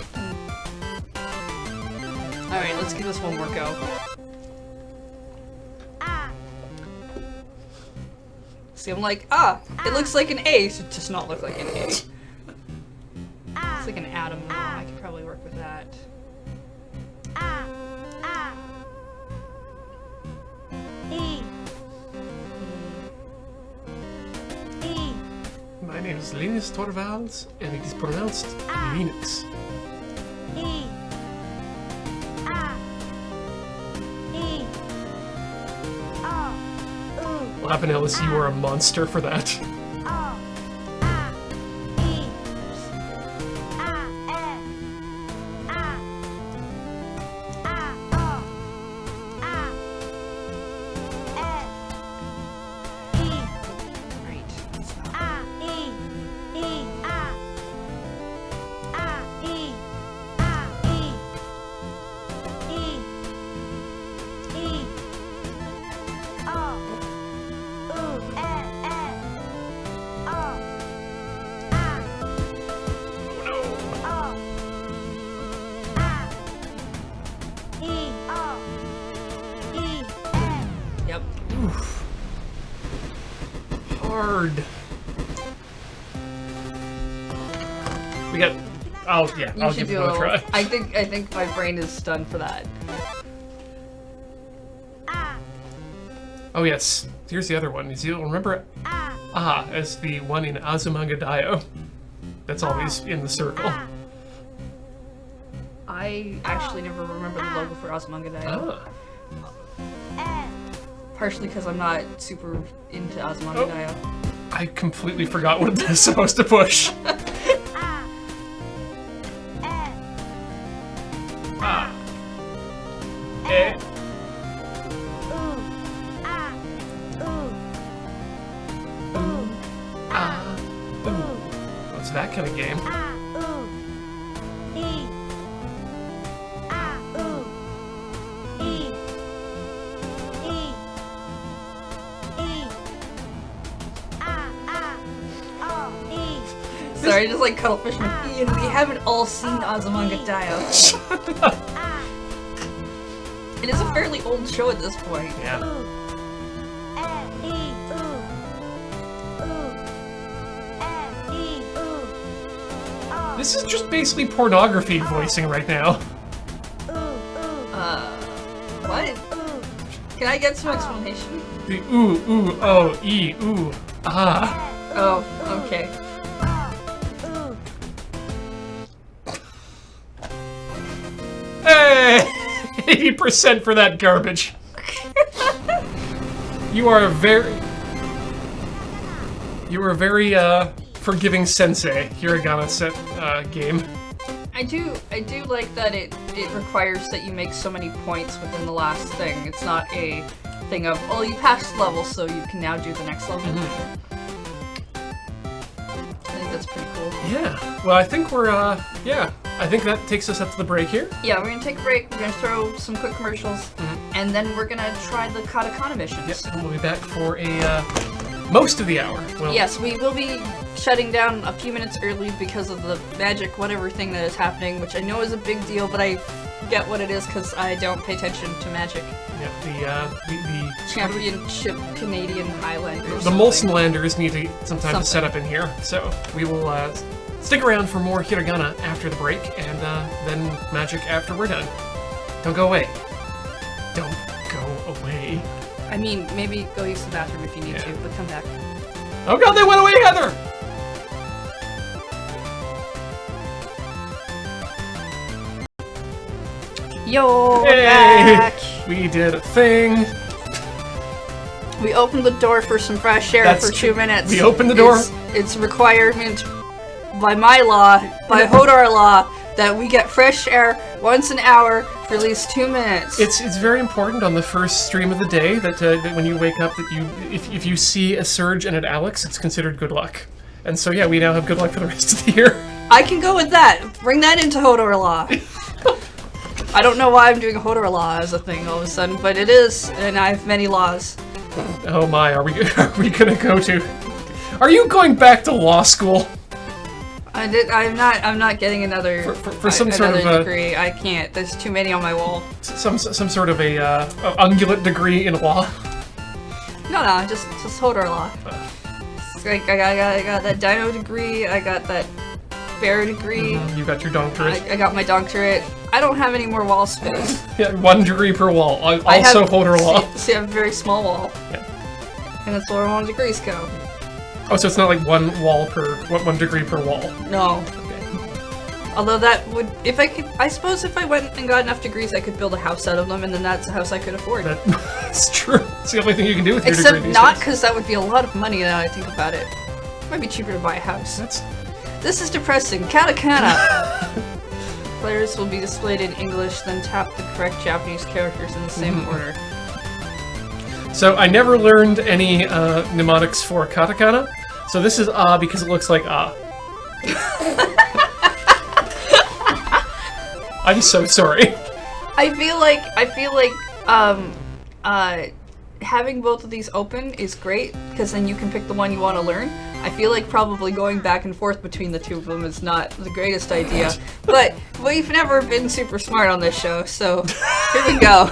All right, let's give this one more go. See, I'm like, it looks like an A, so it does not look like an A. It's like an atom. I could probably work with that. E. E. My name is Linus Torvalds, and it is pronounced Linux. E. E. What happened, Ellis? You were a monster for that. Yep. Oof. Hard. We got. I'll give it a try. I think my brain is stunned for that. Oh yes. Here's the other one. Is you'll remember as the one in Azumanga Daioh. That's always in the circle. I actually never remember the logo for Azumanga Daioh. Partially because I'm not super into Azumanga Daioh. I completely forgot what this is supposed to push. What's that kind of game? Sorry, I just like cuttlefish with Ian. We haven't all seen Azumanga Daioh. It is a fairly old show at this point. Yeah. This is just basically pornography voicing right now. What? Can I get some explanation? The ooh, ooh, oh, ee, ooh, ah. Oh, okay. Hey! 80% for that garbage. You are a very forgiving sensei, Hiragana set game. I do like that it requires that you make so many points within the last thing. It's not a thing of, oh, you passed the level, so you can now do the next level. I think that's pretty cool. Yeah. Well, I think we're, I think that takes us up to the break here. Yeah, we're gonna take a break, we're gonna throw some quick commercials, and then we're gonna try the katakana missions. Yep, and we'll be back for a, most of the hour. Well, yes, we will be shutting down a few minutes early because of the magic whatever thing that is happening, which I know is a big deal, but I forget what it is because I don't pay attention to magic. Yeah, the Championship Canadian Highlanders. The Molsonlanders need to sometime to set up in here, so we will stick around for more Hiragana after the break, and then magic after we're done. Don't go away. Don't go away. I mean, maybe go use the bathroom if you need to, but come back. Oh god, they went away, Heather! Yo, hey, back! We did a thing. We opened the door for some fresh air for 2 minutes. We opened the door. It's a requirement by my law, by Hodor law, that we get fresh air once an hour for at least 2 minutes. It's very important on the first stream of the day that when you wake up, that if you see a Surge and an Alex, it's considered good luck. And so, yeah, we now have good luck for the rest of the year. I can go with that. Bring that into Hodor Law. I don't know why I'm doing Hodor Law as a thing all of a sudden, but it is, and I have many laws. Oh my, are we gonna go to... Are you going back to law school? I'm not getting another for some sort of degree. I can't. There's too many on my wall. Some sort of a ungulate degree in law. No, just Hodor Law. It's like I got that Dino degree. I got that Bear degree. You got your doctorate. I got my doctorate. I don't have any more wall space. Yeah, 1 degree per wall. Also Hodor Law. See, I have a very small wall. Yeah. And that's where 1 degrees go. Oh, so it's not like 1 degree per wall. No. Okay. Although that would, if I could, I suppose if I went and got enough degrees, I could build a house out of them, and then that's a house I could afford. That's true. It's the only thing you can do with your degree Except these not, days. because that would be a lot of money now I think about it. Might be cheaper to buy a house. This is depressing. Katakana! Players will be displayed in English, then tap the correct Japanese characters in the same order. So I never learned any mnemonics for katakana. So this is because it looks like I'm so sorry. I feel like having both of these open is great, because then you can pick the one you want to learn. I feel like probably going back and forth between the two of them is not the greatest idea, but we've never been super smart on this show, so here we go.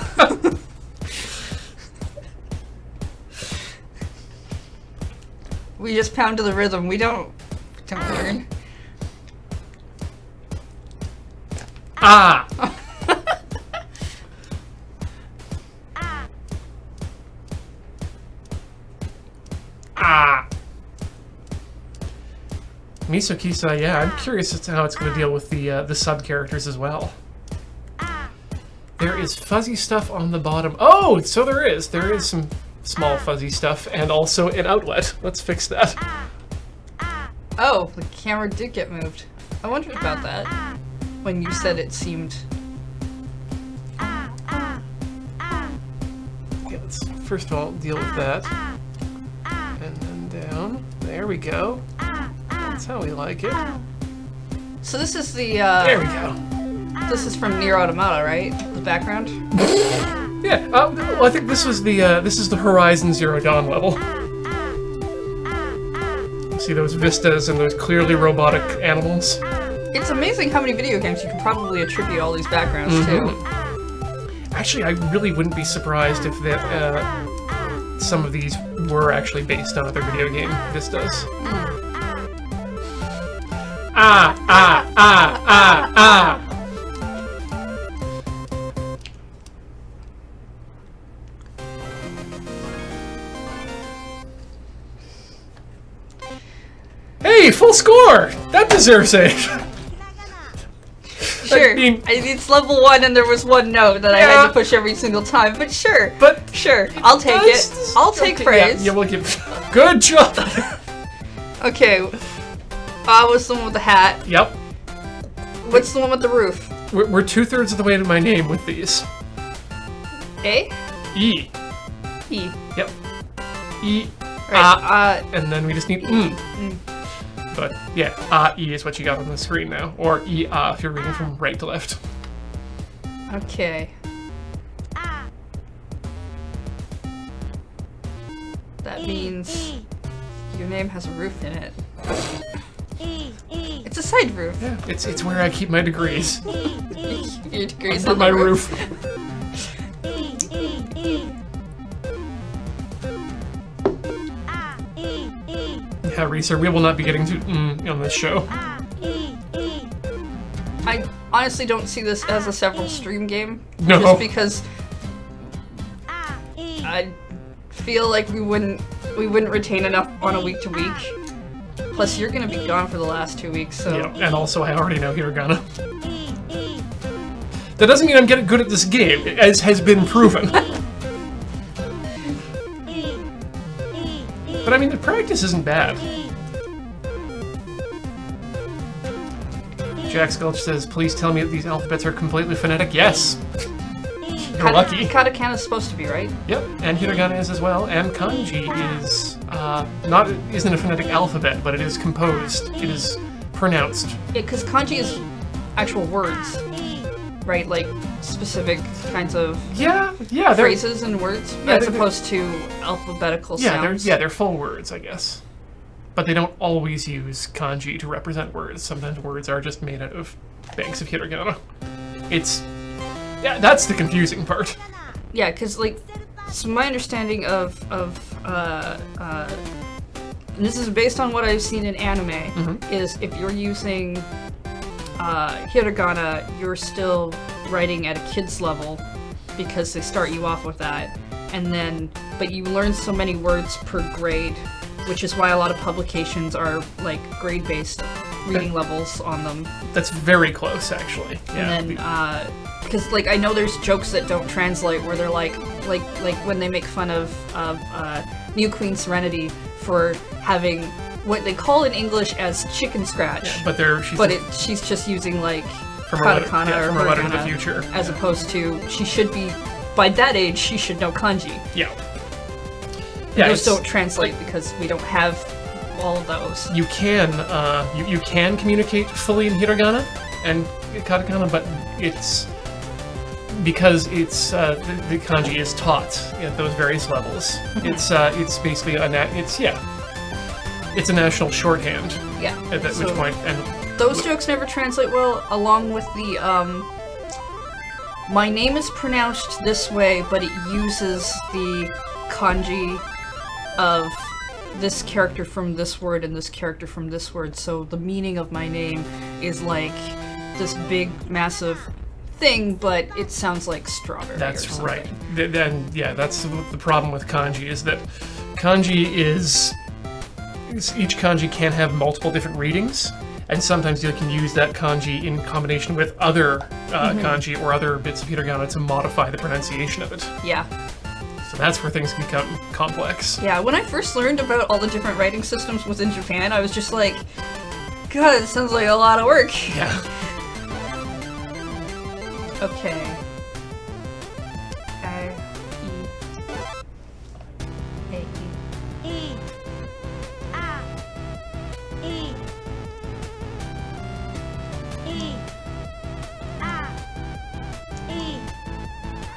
We just pound to the rhythm. We don't learn. Ah! Ah! Misokisa, yeah, I'm curious as to how it's going to deal with the sub-characters as well. There is fuzzy stuff on the bottom. Oh, so there is. There is some small fuzzy stuff, and also an outlet. Let's fix that. Oh, the camera did get moved. I wondered about that when you said it seemed... Okay, let's first of all deal with that. And then down. There we go. That's how we like it. So this is the, There we go. This is from Nier Automata, right? The background? Yeah, well, I think this was this is the Horizon Zero Dawn level. See those vistas and those clearly robotic animals? It's amazing how many video games you can probably attribute all these backgrounds to. Actually, I really wouldn't be surprised if that some of these were actually based on other video game vistas. Ah! Hey, full score! That deserves it! Sure. I mean, It's level 1 and there was one note that I had to push every single time, but sure. Sure. I'll take it. I'll take praise. Yeah, we'll give... Good job! Okay. What's the one with the hat? Yep. What's the one with the roof? We're 2/3 of the way to my name with these. A? E. E. Yep. E. Right. And then we just need But yeah, E is what you got on the screen now, or E if you're reading from right to left. Okay. That means your name has a roof in it. It's a side roof. Yeah, it's where I keep my degrees. Your degrees Under on my the roof. Yeah, Reeser, we will not be getting to on this show. I honestly don't see this as a several stream game. No. Just because I feel like we wouldn't retain enough on a week to week. Plus, you're gonna be gone for the last 2 weeks, so. Yeah, and also I already know Hiragana. That doesn't mean I'm getting good at this game, as has been proven. But I mean, the practice isn't bad. Jack Sculch says, please tell me that these alphabets are completely phonetic. Yes! You're lucky. Katakana is supposed to be, right? Yep, and hiragana is as well, and kanji is isn't a phonetic alphabet, but it is composed. It is pronounced. Yeah, because kanji is actual words, right? Like specific kinds of Yeah, they're phrases and words, Yeah, as they're- opposed to alphabetical yeah, sounds. they're full words, I guess. But they don't always use kanji to represent words. Sometimes words are just made out of banks of hiragana. That's the confusing part. Yeah, because like, so my understanding of and this is based on what I've seen in anime, is if you're using hiragana, you're still writing at a kid's level because they start you off with that, and then but you learn so many words per grade, which is why a lot of publications are like grade-based reading levels on them. That's very close, actually. Yeah. And then, because like I know there's jokes that don't translate where they're like when they make fun of New Queen Serenity for having what they call in English as chicken scratch, but she's just using like from katakana from or a letter to the hiragana, future, as opposed to she should be by that age she should know kanji. Yeah, Those don't translate because we don't have all of those. You can you can communicate fully in hiragana and katakana, but it's because it's the kanji is taught at those various levels. It's basically it's a national shorthand. Yeah. At that, which point, and those jokes never translate well, along with the my name is pronounced this way, but it uses the kanji of this character from this word and this character from this word, so the meaning of my name is like this big, massive thing, but it sounds like strawberry. That's or something. right. Then that's the problem with kanji, is that kanji each kanji can have multiple different readings, and sometimes you can use that kanji in combination with other kanji or other bits of hiragana to modify the pronunciation of it. Yeah. So that's where things become complex. Yeah, when I first learned about all the different writing systems within Japan, I was just like, God, it sounds like a lot of work. Yeah. Okay. E. A. E. E. A. E.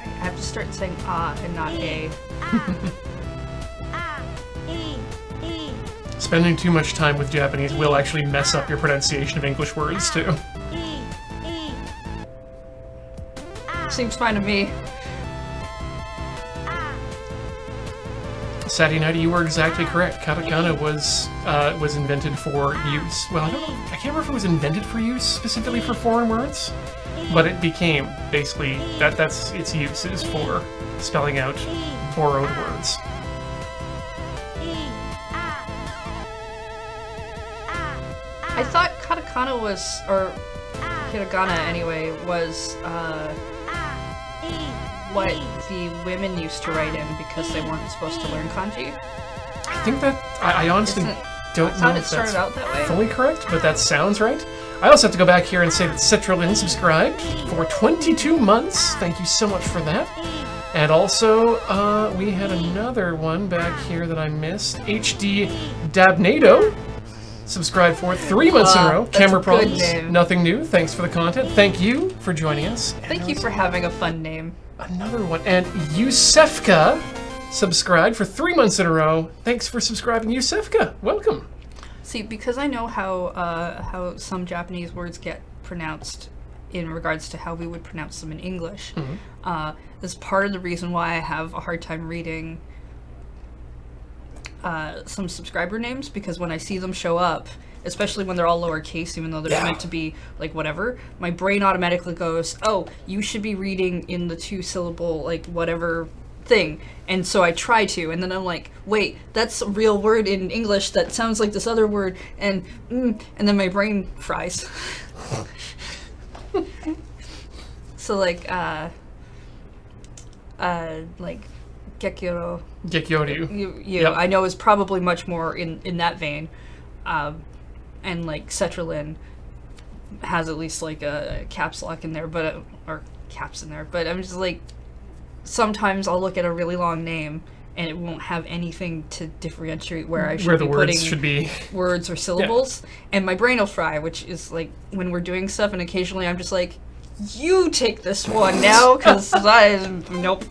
I have to start saying ah and not a. A. E. E. Spending too much time with Japanese will actually mess up your pronunciation of English words too. E. E. Seems fine to me. Saturday Night, you were exactly correct. Katakana was invented for use. Well, I don't know. I can't remember if it was invented for use specifically for foreign words, but it became basically that's its use is for spelling out borrowed words. I thought katakana was, or hiragana anyway, was what the women used to write in because they weren't supposed to learn kanji. I think that I honestly don't I know thought it if started that's out that way. fully correct, but that sounds right. I also have to go back here and say that Citrulin subscribed for 22 months. Thank you so much for that. And also, we had another one back here that I missed. HD Dabnado subscribed for 3 months in a row. That's Camera a good problems, name. nothing new. Thanks for the content. Thank you for joining us. Thank you for having a fun name. Another one. And Yusefka subscribed for 3 months in a row. Thanks for subscribing, Yusefka. Welcome. See, because I know how some Japanese words get pronounced in regards to how we would pronounce them in English, is part of the reason why I have a hard time reading some subscriber names, because when I see them show up, especially when they're all lowercase, even though they're meant to be like whatever, my brain automatically goes, oh, you should be reading in the 2-syllable like whatever thing, and so I try to, and then I'm like, wait, that's a real word in English that sounds like this other word, and then my brain fries. So like gekyoryu. Gekyoryu. You I know is probably much more in that vein, and like Cetralin has at least like a caps lock in there, but or caps in there, but I'm just like, sometimes I'll look at a really long name and it won't have anything to differentiate where I should Where be the words putting should be. words or syllables, and my brain will fry, which is like when we're doing stuff, and occasionally I'm just like, you take this one now, because nope.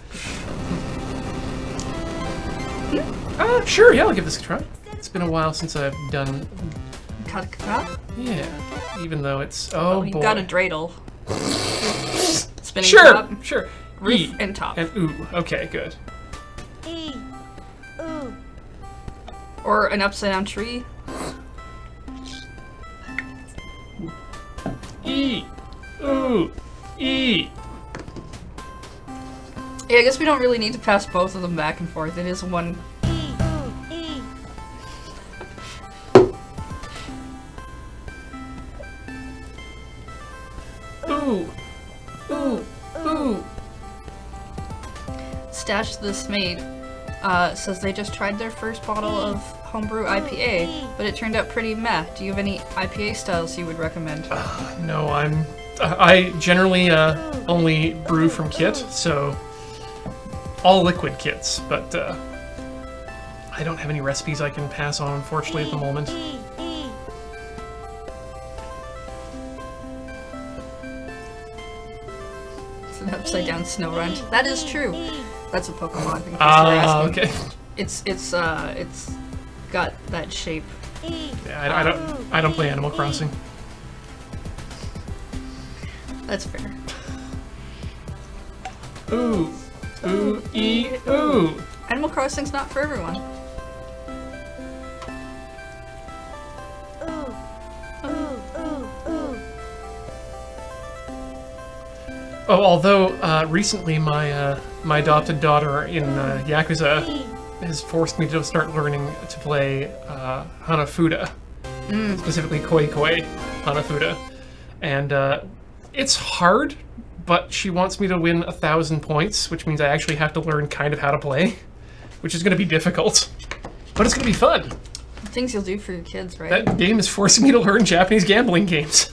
Sure, yeah, I'll give this a try. It's been a while since I've done... Katakata? Yeah, even though it's... Oh, Oh, you've boy. got a dreidel. Spinning Sure, top, sure. roof, E and top. and ooh. Okay, good. E. Ooh. Or an upside down tree. E. Ooh. E. Yeah, I guess we don't really need to pass both of them back and forth. It is one. E. Ooh. E. Ooh. Ooh. Ooh. Stash This Mate says they just tried their first bottle of homebrew IPA, but it turned out pretty meh. Do you have any IPA styles you would recommend? No, I generally only brew from kit, so all liquid kits, but I don't have any recipes I can pass on, unfortunately, at the moment. E. E. It's an upside down snow runt. That is true. That's a Pokemon. In case you're Ah, asking. okay. It's got that shape. E. Yeah, I don't play Animal Crossing. That's fair. Ooh. Ooh. E. Ooh. Animal Crossing's not for everyone. Ooh. Ooh. Ooh. Ooh. Oh, although recently my my adopted daughter in Yakuza E. has forced me to start learning to play Hanafuda, specifically Koi Koi Hanafuda, and it's hard, but she wants me to win 1,000 points, which means I actually have to learn kind of how to play, which is going to be difficult, but it's going to be fun. Things you'll do for your kids, right? That game is forcing me to learn Japanese gambling games.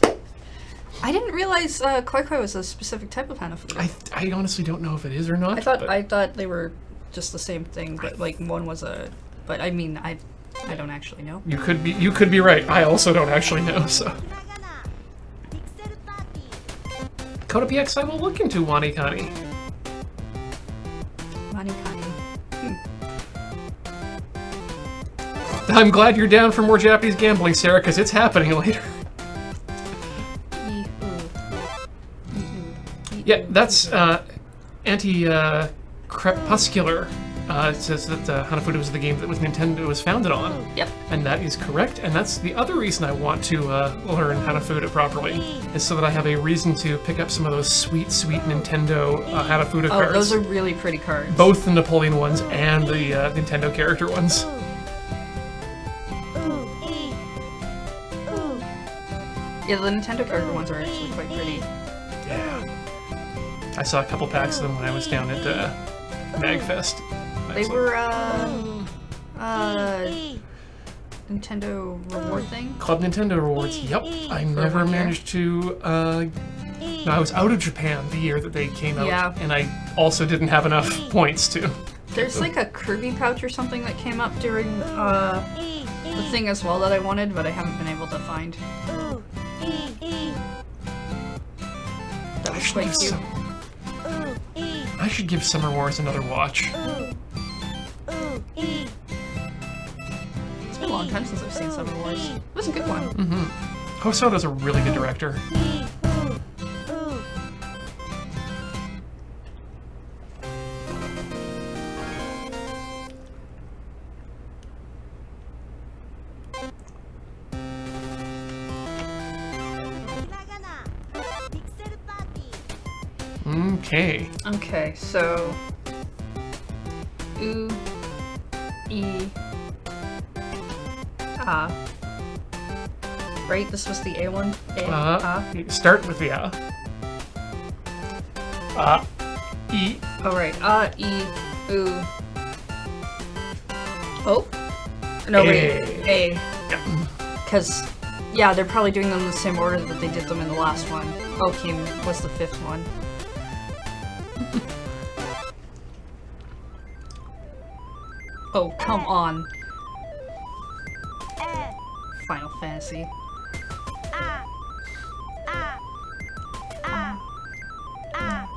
I didn't realize Koi Koi was a specific type of Hanafuda. I honestly don't know if it is or not. but I thought they were just the same thing, but like one was a. But I mean, I don't actually know. you could be right. I also don't actually know. So Hiragana. Pixel Party. Coda PX, I will look into Wanikani. Manikani. I'm glad you're down for more Japanese gambling, Sarah, because it's happening later. Yeah, that's anti-crepuscular. It says that Hanafuda was the game that Nintendo was founded on. Yep. And that is correct, and that's the other reason I want to learn Hanafuda properly, is so that I have a reason to pick up some of those sweet, sweet Nintendo Hanafuda Oh, cards. those are really pretty cards. Both the Napoleon ones and the Nintendo character ones. Ooh. E. Ooh. Yeah, the Nintendo character ones are actually quite pretty. Yeah. I saw a couple packs of them when I was down at MagFest. They were E. Nintendo reward thing. Club Nintendo Rewards. Yep. I never 1 year. managed to. E. No, I was out of Japan the year that they came out, Yeah. and I also didn't have enough points to. There's like a Kirby pouch or something that came up during E. the thing as well that I wanted, but I haven't been able to find. Ooh. E. E. That I was should, quite give cute. Ooh. E. I should give Summer Wars another watch. Ooh. Ooh. E. It's been a long time since I've seen Summer Wars. It was a good one. Hosoda's a really good director. E. Ooh. Ooh. Hiragana. Pixel Party. Okay. Okay, so U E A. Right, this was the A one. A. Start with the E. Oh right, A E U. Oh. No wait, A. Yeah. Because yeah, they're probably doing them in the same order that they did them in the last one. Okim was the 5th one. Oh, come on. eh, Final Fantasy. ah, ah, ah,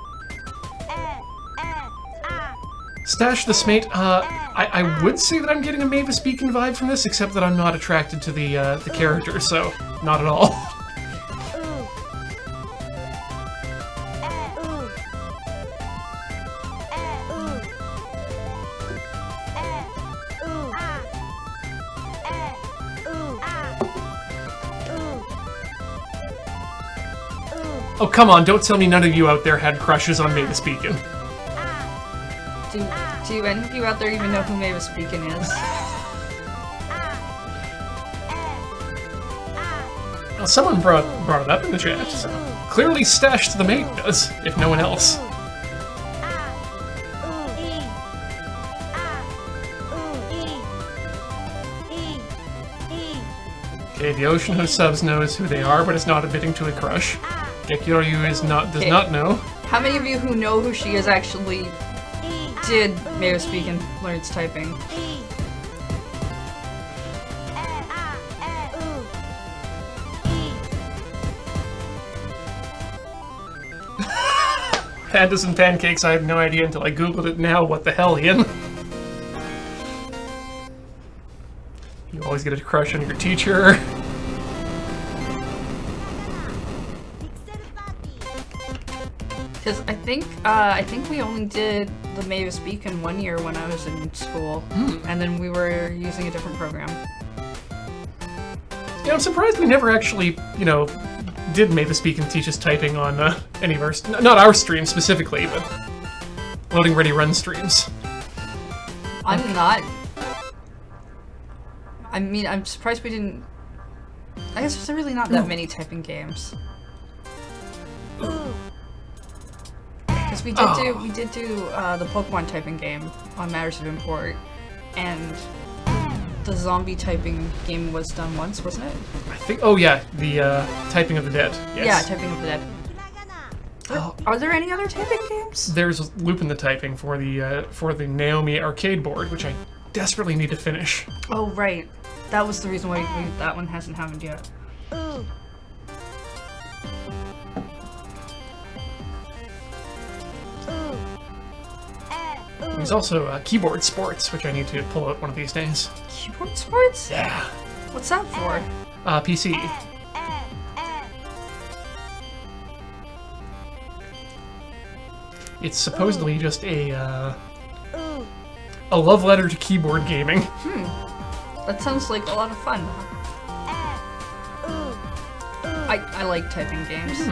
ah, ah. Stash the Smate. I would say that I'm getting a Mavis Beacon vibe from this, except that I'm not attracted to the character, so not at all. Ooh. Eh, ooh. Eh, ooh. Eh, ooh. Ah. Eh, ooh. Ah. Ooh. Ooh. Oh, come on, don't tell me none of you out there had crushes on Mavis Beacon. Do any of you out there even know who Mavis Beacon is? Well, someone brought it up in the chat, so clearly Stash the Mate does, if no one else. Okay, the Ocean of Subs knows who they are, but is not admitting to a crush. Gekyoryu does not know. How many of you who know who she is actually did Mavis Beacon learns typing? Pandas and pancakes, I had no idea until I googled it now. What the hell, Ian? You always get a crush on your teacher. Because I think we only did the Mavis Beacon 1 year when I was in school, and then we were using a different program. Yeah, I'm surprised we never actually, did Mavis Beacon teach us typing on any of our, not our streams specifically, but loading ready run streams. I'm not. I mean, I'm surprised we didn't. I guess there's really not that many typing games. Because we did do the Pokemon typing game on Matters of Import, and the zombie typing game was done once, wasn't it? I think. Oh yeah, the typing of the dead. Yes. Yeah, typing of the dead. Oh. Are there any other typing games? There's Loopin' the Typing for the Naomi arcade board, which I desperately need to finish. Oh right, that was the reason why that one hasn't happened yet. There's also Keyboard Sports, which I need to pull out one of these days. Keyboard Sports? Yeah. What's that for? PC. It's supposedly just a love letter to keyboard gaming. That sounds like a lot of fun. I like typing games.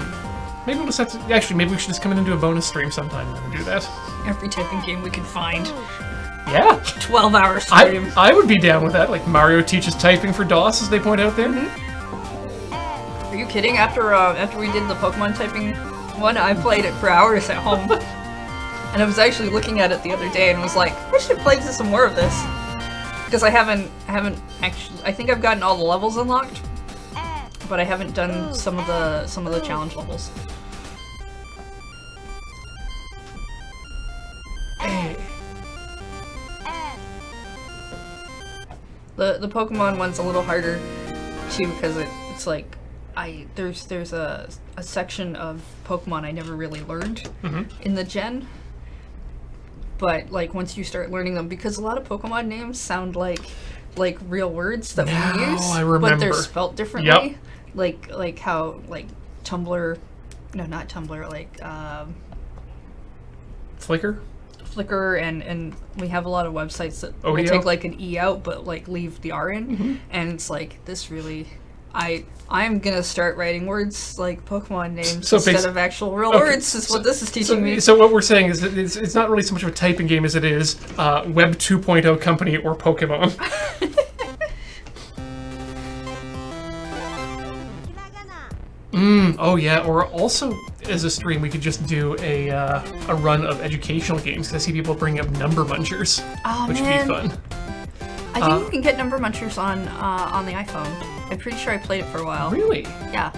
Maybe we'll just have to. Actually, maybe we should just come in and do a bonus stream sometime and do that. Every typing game we can find. Yeah. 12-hour stream. I would be down with that. Like Mario teaches typing for DOS, as they point out there. Are you kidding? After we did the Pokemon typing one, I played it for hours at home. And I was actually looking at it the other day and was like, I should play some more of this. Because I haven't actually. I think I've gotten all the levels unlocked, but I haven't done some of the challenge levels. Hey. The Pokemon one's a little harder too because it's like there's a section of Pokemon I never really learned in the gen. But like once you start learning them, because a lot of Pokemon names sound like real words that we use, I remember. but they're spelt differently. Yep. Like how Tumblr, no, not Tumblr, Flickr, and we have a lot of websites that will take like an E out but like leave the R in, and it's like this really. I'm gonna start writing words like Pokemon names instead of actual real words. Is what this is teaching me. So what we're saying is that it's not really so much of a typing game as it is Web 2.0 company or Pokemon. Oh yeah, or also as a stream we could just do a run of educational games, because I see people bring up Number Munchers, which would be fun. I think you can get Number Munchers on the iPhone. I'm pretty sure I played it for a while. Really? Yeah.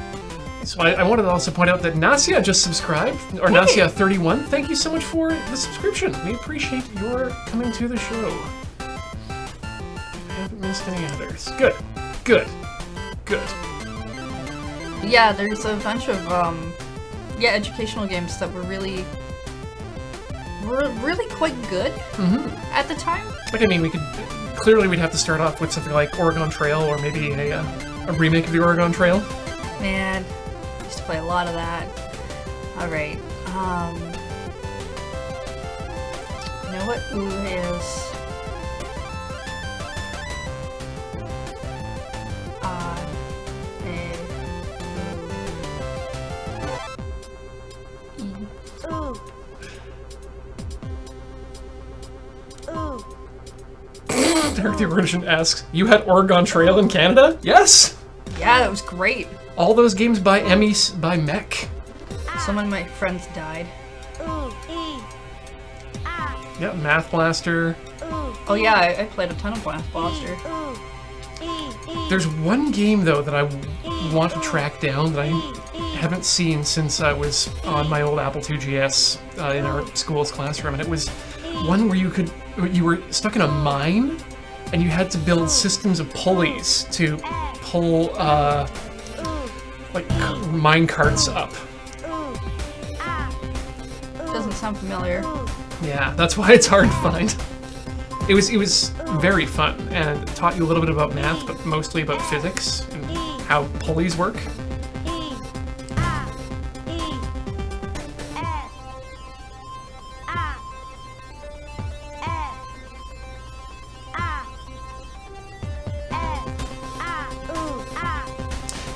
So I wanted to also point out that Nasia just subscribed, or Nasia31. Thank you so much for the subscription. We appreciate your coming to the show. missed any others. Good. Good. Good. Yeah, there's a bunch of educational games that were really quite good at the time. Like, I mean, we'd have to start off with something like Oregon Trail, or maybe a remake of the Oregon Trail. Man, I used to play a lot of that. Alright, you know what ooh is? Ooh. Ooh. Derek the Origin asks, you had Oregon Trail in Canada? Yes! Yeah, that was great. All those games by Emmys by Mech. Some of my friends died. Ooh. E. Ah. Yeah, Math Blaster. Ooh. Oh yeah, I played a ton of Blast Blaster. Ooh. E. E. There's one game, though, that I want to track down that I haven't seen since I was on my old Apple II GS in our school's classroom, and it was one where you were stuck in a mine, and you had to build systems of pulleys to pull, like, mine carts up. Ooh. Ah. Doesn't sound familiar. Yeah, that's why it's hard to find. It was very fun, and it taught you a little bit about math, but mostly about physics and how pulleys work. E. Ah. E. S. Ah. S. Ah. S. Ah. Ooh. Ah.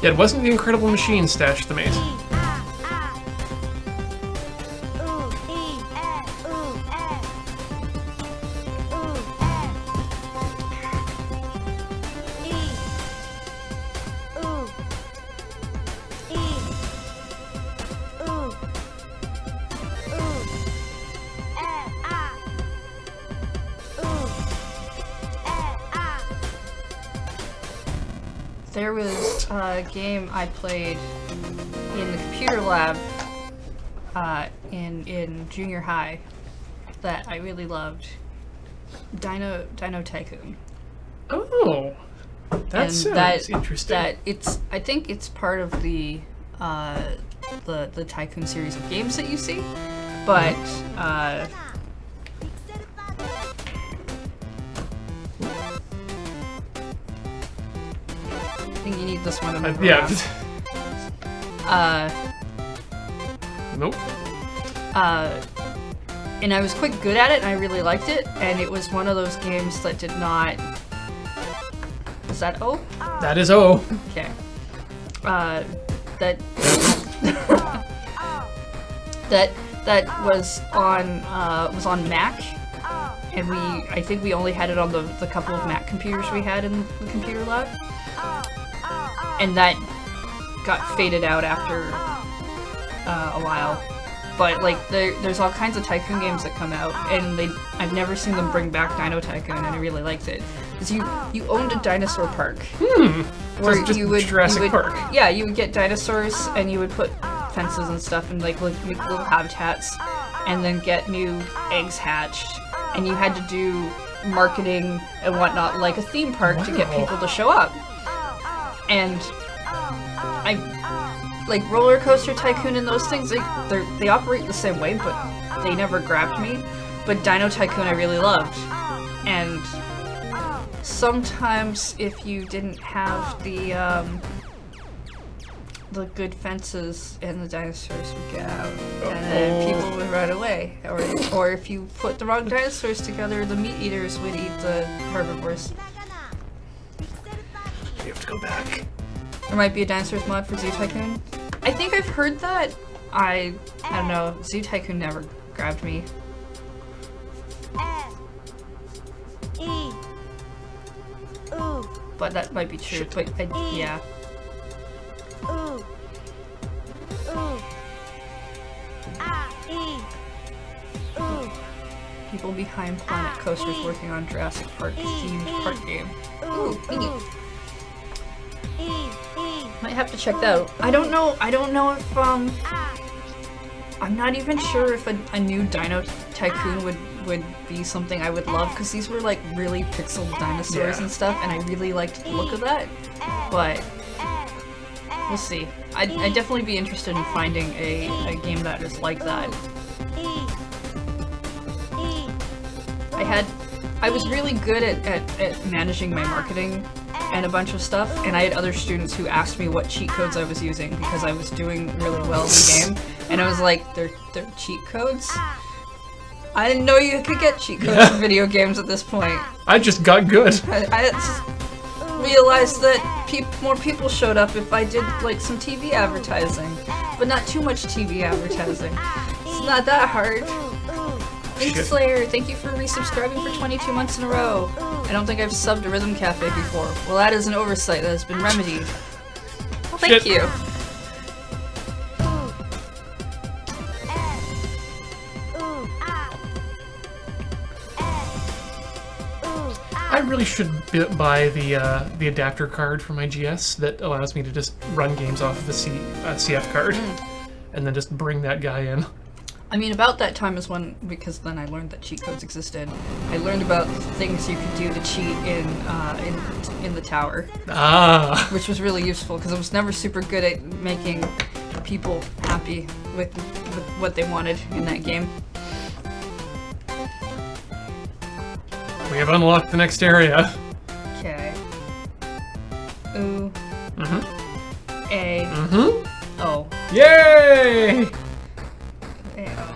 Yeah, it wasn't the Incredible Machine Stash the Mate. There was a game I played in the computer lab in junior high that I really loved. Dino Tycoon. Oh, that sounds interesting. I think it's part of the Tycoon series of games that you see, but I think you need this one to move yeah. Nope. And I was quite good at it, and I really liked it, and it was one of those games that did not... Is that O? That is O. Okay. That... that was on Mac, and I think we only had it on the couple of Mac computers we had in the computer lab. And that got faded out after a while. But like there's all kinds of Tycoon games that come out, and I've never seen them bring back Dino Tycoon, and I really liked it. Because you owned a dinosaur park. Where just Jurassic Park. Yeah, you would get dinosaurs, and you would put fences and stuff, and like make little habitats, and then get new eggs hatched, and you had to do marketing and whatnot like a theme park to get people to show up. And like Roller Coaster Tycoon and those things, they operate the same way, but they never grabbed me. But Dino Tycoon I really loved. And sometimes if you didn't have the good fences and the dinosaurs would get out, and then people would run away. Or if you put the wrong dinosaurs together, the meat eaters would eat the herbivores. You have to go back. There might be a dinosaurs mod for Zoo Tycoon. I think I've heard that. I don't know. Zoo Tycoon never grabbed me. E. Ooh. But that might be true. But yeah. Ooh. Ooh. Ah. E. Ooh. People behind Planet Coasters working on Jurassic Park themed park game. Ooh, neat. Might have to check that out. I don't know if I'm not even sure if a new Dino Tycoon would would be something I would love, because these were like really pixel dinosaurs Yeah. and stuff, and I really liked the look of that. But we'll see. I'd definitely be interested in finding a game that is like that. I was really good at managing my marketing and a bunch of stuff, and I had other students who asked me what cheat codes I was using because I was doing really well in the game, and I was like, they're cheat codes? I didn't know you could get cheat codes in video games at this point. I just got good. I just realized that more people showed up if I did like some TV advertising, but not too much TV advertising. It's not that hard. Thanks, Shit. Slayer. Thank you for resubscribing for 22 months in a row. I don't think I've subbed a Rhythm Cafe before. Well, that is an oversight that has been remedied. Well, thank Shit. you. I really should buy the adapter card for my GS that allows me to just run games off of the CF card, and then just bring that guy in. I mean, about that time is when, because then I learned that cheat codes existed. I learned about things you could do to cheat in the tower, Ah, which was really useful because I was never super good at making people happy with what they wanted in that game. we have unlocked the next area. Okay. Ooh. Mm-hmm. A. Mm-hmm. O. Yay! A. O.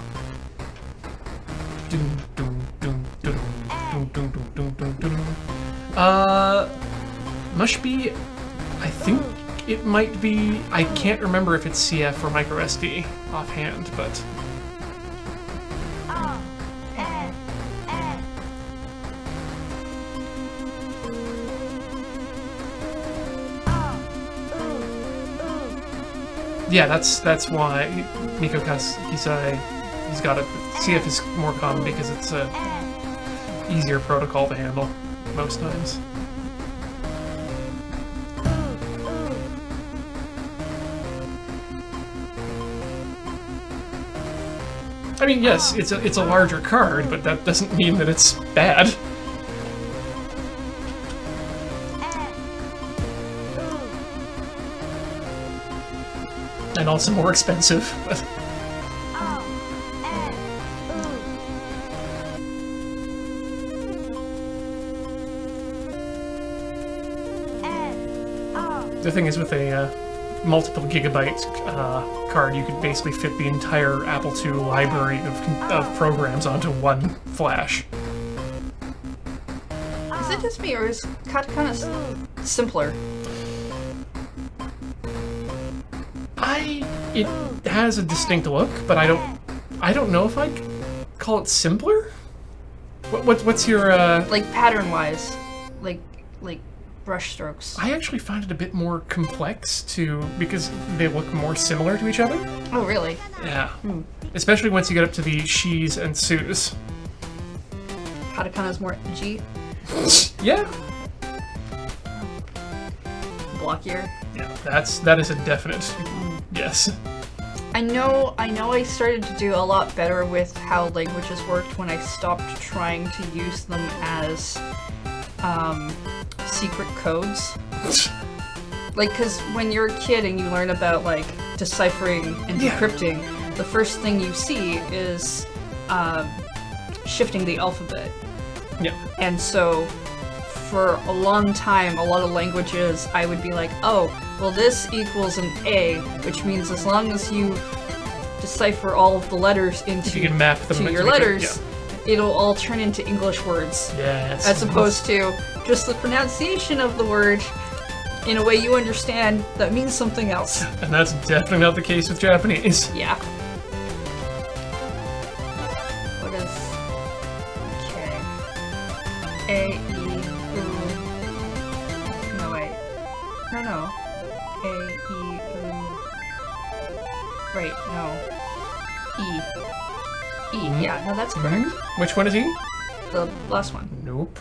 Dun, dun, dun, dun, dun, dun, dun, dun, dun, dun. Must be. I think it might be. I can't remember if it's CF or micro SD offhand, but yeah, that's why Miko Kisai, he's got it. CF is more common because it's a easier protocol to handle most times. I mean, yes, it's a larger card, but that doesn't mean that it's bad. And also more expensive. The thing is, with a multiple gigabyte card, you could basically fit the entire Apple II library of programs onto one flash. Is it just me, or is Katakana simpler? It has a distinct look, but I don't know if I'd call it simpler. What's your Like pattern-wise, like brush strokes. I actually find it a bit more complex because they look more similar to each other. Oh, really? Yeah. Especially once you get up to the she's and su's. Katakana's more G, Yeah. blockier. Yeah. That is a definite yes. I know I started to do a lot better with how languages worked when I stopped trying to use them as secret codes. Like, because when you're a kid and you learn about, like, deciphering and Yeah. decrypting, the first thing you see is shifting the alphabet. Yeah. And so, for a long time, a lot of languages, I would be like, oh, well, this equals an A, which means as long as you decipher all of the letters into You can map them to into your each other, letters, it'll all turn into English words. Yes. As opposed to just the pronunciation of the word in a way you understand that means something else. And that's definitely not the case with Japanese. Yeah. What is... Okay. A, E, U... No, wait. No. A, E, U... Right, no. E. E, yeah, no, that's correct. Which one is he? The last one. Nope.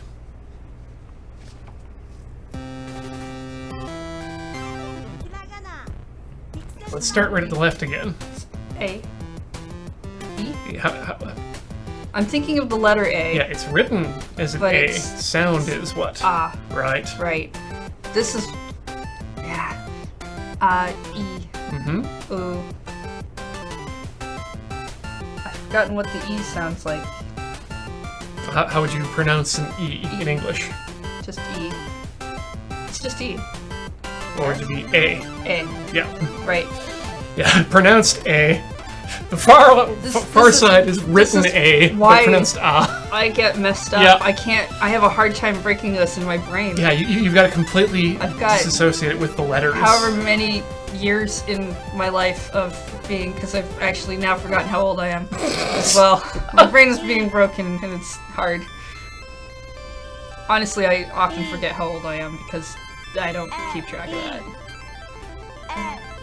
Let's start right at the left again. A. E? How, I'm thinking of the letter A. Yeah, it's written as an But A. it's- Sound is what? Ah, Right. right. This is... Yeah. E. Mm-hmm. Ooh. I've forgotten what the E sounds like. How would you pronounce an E in English? Just E. It's just E. Or would it be A? A. Yeah. Right. Yeah, pronounced A. The far This side is written is A, but why- pronounced A. I get messed up. Yeah. I have a hard time breaking this in my brain. Yeah, you've got to completely I've got- disassociate it with the letters. However many years in my life of being, because I've actually now forgotten how old I am as well. My brain is being broken and it's hard. Honestly, I often forget how old I am because I don't keep track of that.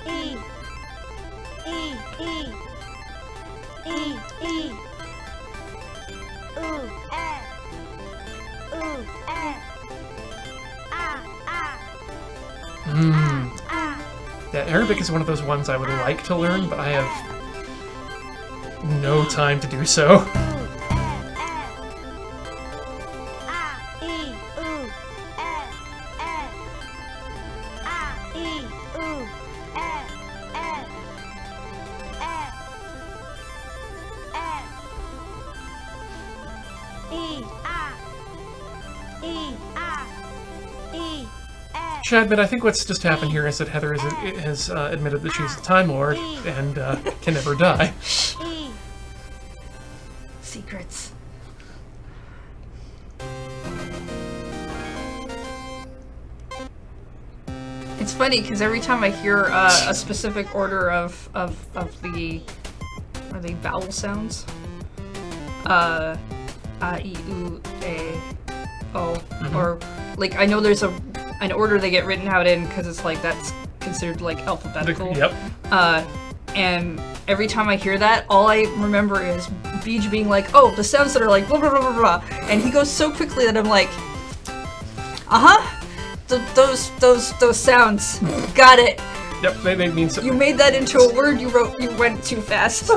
E. E. E. E. E. Ooh. Ooh. Hmm. Yeah, Arabic is one of those ones I would like to learn, but I have no time to do so. Chad, but I think what's just happened here is that Heather has admitted that she's a Time Lord and can never die. Secrets. It's funny because every time I hear a specific order of the are they vowel sounds? A, E, U, A, O, or like I know there's an order they get written out in because it's like that's considered like alphabetical. Yep. And every time I hear that, all I remember is Beej being like, "Oh, the sounds that are like blah blah blah blah blah," and he goes so quickly that I'm like, those sounds, got it. Yep, they mean something. You made that into a word. You went too fast.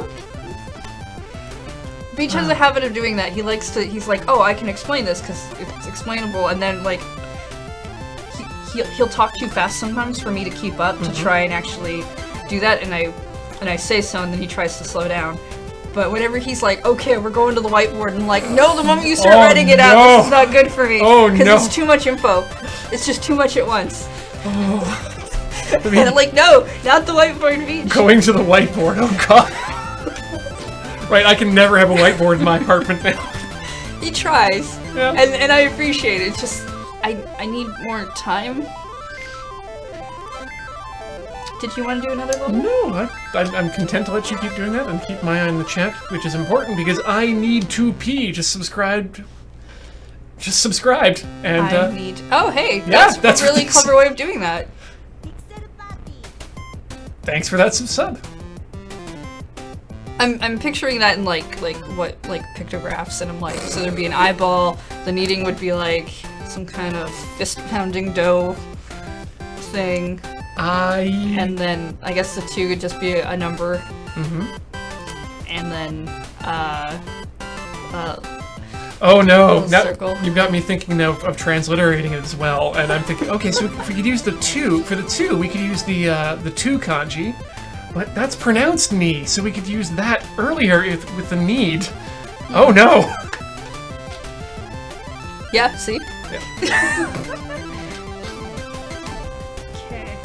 Beach has a habit of doing that. He's like, oh, I can explain this because it's explainable, and then like he'll talk too fast sometimes for me to keep up to try and actually do that, and I say so, and then he tries to slow down. But whenever he's like, okay, we're going to the whiteboard, and I'm like, no, the moment you start writing it out, this is not good for me. Oh, no. Because it's too much info. It's just too much at once. Oh. I mean, And I'm like, no, not the whiteboard, Beach. going to the whiteboard, oh god. Right, I can never have a whiteboard in my apartment now. He tries, Yeah. and I appreciate it. It's just, I need more time. Did you want to do another level? No, I'm content to let you keep doing that and keep my eye on the chat, which is important because I need to pee. Just subscribed. And I need. Oh, hey, yeah, that's that's a really what- clever way of doing that. thanks for that sub. I'm picturing that in like pictographs, and I'm like, so there'd be an eyeball. The kneading would be like some kind of fist pounding dough thing. And then I guess the 2 could just be a number. And then Oh no! little Now, circle. you've got me thinking now of transliterating it as well, and I'm thinking, okay, so if we could use the 2 for the 2, we could use the 2 kanji, but that's pronounced knee, so we could use that earlier with the need. Oh no! Yeah, see? Yeah. Okay.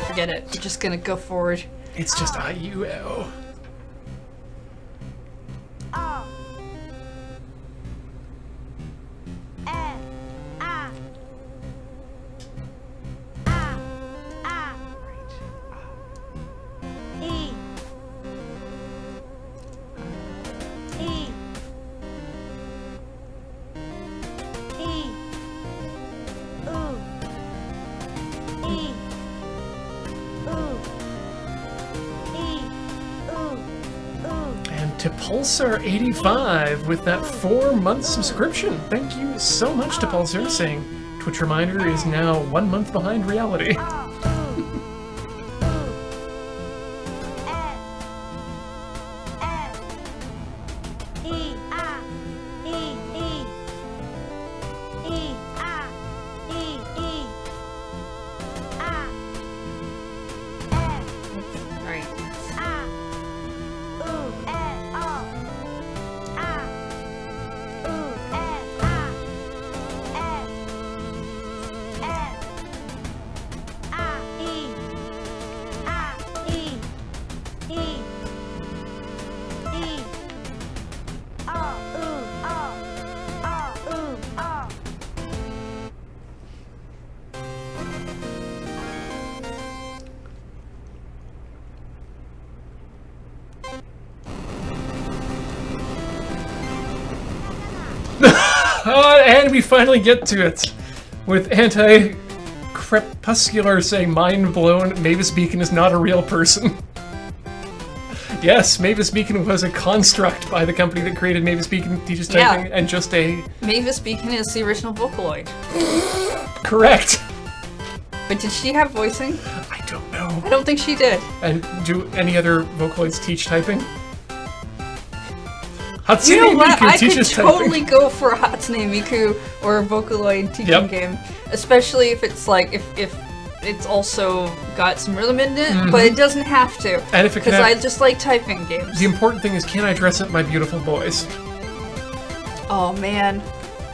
Forget it. We're just gonna go forward. It's just IUL. To Pulsar85 with that 4-month subscription. Thank you so much to Pulsar, saying Twitch Reminder is now 1 month behind reality. And we finally get to it. With Crepuscular saying, mind blown, Mavis Beacon is not a real person. Yes, Mavis Beacon was a construct by the company that created Mavis Beacon Teaches Typing, and just a... Mavis Beacon is the original Vocaloid. Correct. But did she have voicing? I don't know. I don't think she did. And do any other Vocaloids teach typing? Hatsune You know what? Miku I could teaches totally typing. go for a Hatsune Miku or a Vocaloid teaching game. Especially if it's like, if it's also got some rhythm in it, but it doesn't have to. And if it can Because I have, just like typing games. the important thing is, can I dress up my beautiful boys? Oh man.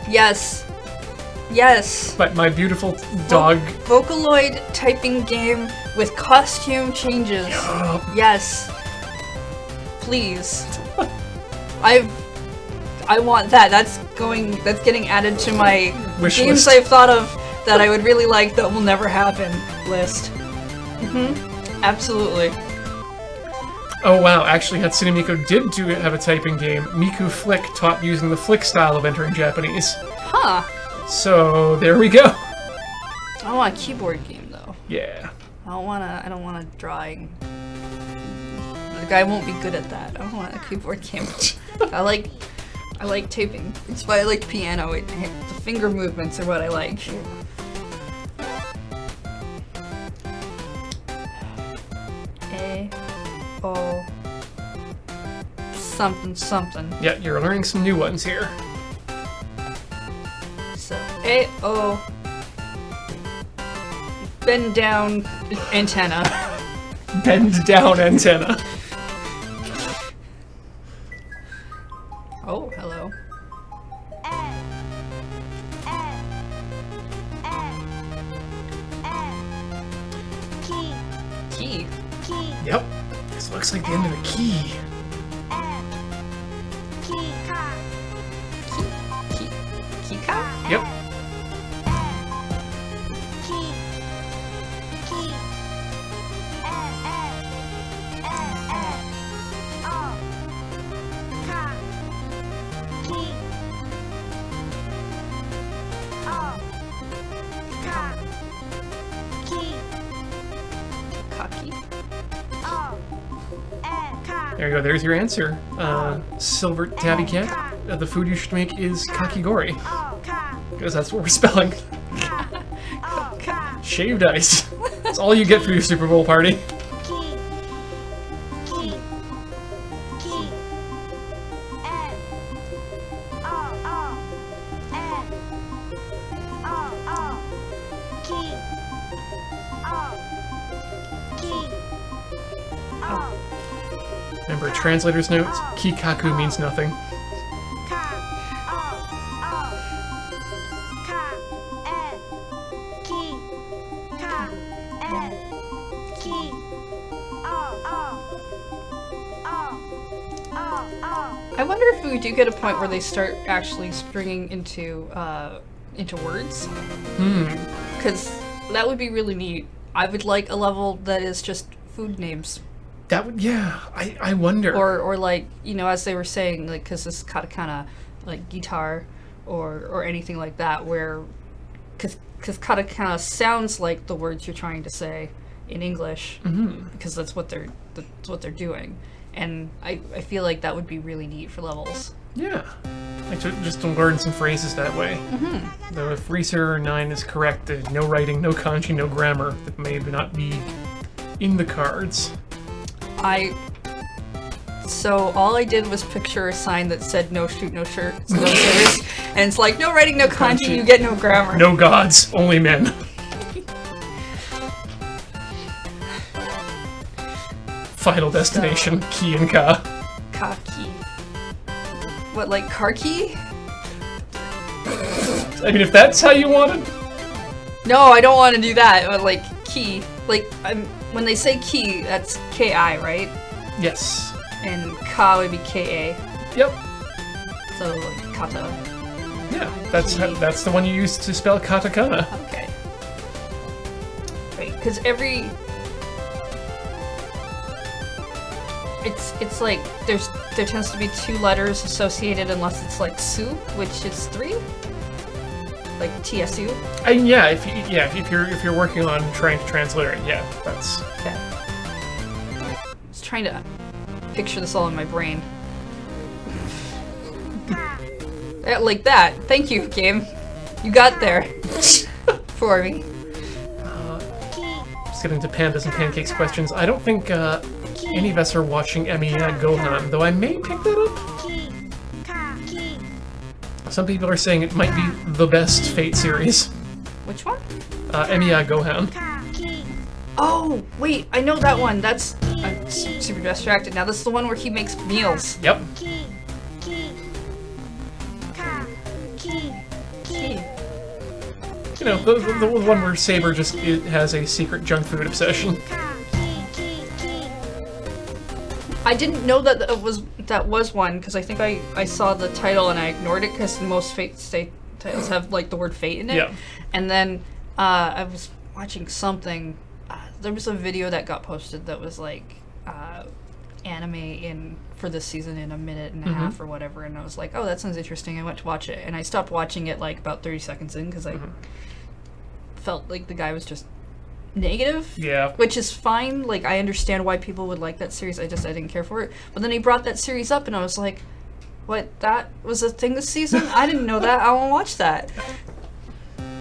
Yes. Yes. But my beautiful dog. Vocaloid typing game with costume changes. Yup. Yes. Please. I want that. That's getting added to my Wish games list. I've thought of that I would really like that will never happen list. Absolutely. Oh wow, actually Hatsune Miku did have a typing game. Miku Flick taught using the Flick style of entering Japanese. Huh. So there we go. I want a keyboard game though. Yeah. I don't want a drawing. The guy won't be good at that. I want a keyboard game. I like taping. It's why I like piano. The finger movements are what I like. A, O, something. Yeah, you're learning some new ones here. So A, O, bend down antenna. Bend down antenna. Oh, hello. Key. Yep. This looks like the end of a key. Keyka? Yep. Cocky. There you go, there's your answer. Silver tabby cat. The food you should make is kakigori. Because that's what we're spelling. Shaved ice. That's all you get for your Super Bowl party. Remember, translator's notes, kikaku means nothing. I wonder if we do get a point where they start actually springing into words. Because that would be really neat. I would like a level that is just food names. That would, yeah, I wonder. Or like, you know, as they were saying, like, because this katakana, like guitar or anything like that, where, because katakana sounds like the words you're trying to say in English, because that's what they're doing. And I feel like that would be really neat for levels. Yeah. Like just to learn some phrases that way. Though if Researcher 9 is correct, there's no writing, no kanji, no grammar that may not be in the cards. So all I did was picture a sign that said no shoot, no shirts, no shirts, and it's like no writing, no kanji, you get no grammar. No gods, only men. Final destination, Ki and Ka. Kaki. What, like car key? I mean, if that's how you want it. No, I don't want to do that. But like key, like when they say key, that's K-I, right? Yes. And ka would be K-A. Yep. So like kata. Yeah, that's the one you use to spell katakana. Okay. Right, because it's like there tends to be 2 letters associated unless it's like su, which is 3. like TSU. And yeah, if you're working on trying to translate it, yeah, that's. Okay. I was trying to picture this all in my brain. Yeah, like that. Thank you, game. You got there for me. Just getting to pandas and pancakes questions. I don't think any of us are watching Emiya Gohan, though I may pick that up. Some people are saying it might be the best Fate series. Which one? Emiya Gohan. Oh, wait, I know that one. That's... I'm super distracted now. This is the one where he makes meals. Yep. You know, the one where Saber just has a secret junk food obsession. I didn't know that that was one, because I think I saw the title and I ignored it, because most Fate State titles have, like, the word Fate in it. Yeah. And then I was watching something. There was a video that got posted that was, like, anime for this season in a minute and a half or whatever, and I was like, oh, that sounds interesting. I went to watch it, and I stopped watching it, like, about 30 seconds in, because I felt like the guy was just negative. Yeah. Which is fine. Like, I understand why people would like that series. I didn't care for it. But then he brought that series up, and I was like, what? That was a thing this season? I didn't know that. I want to watch that.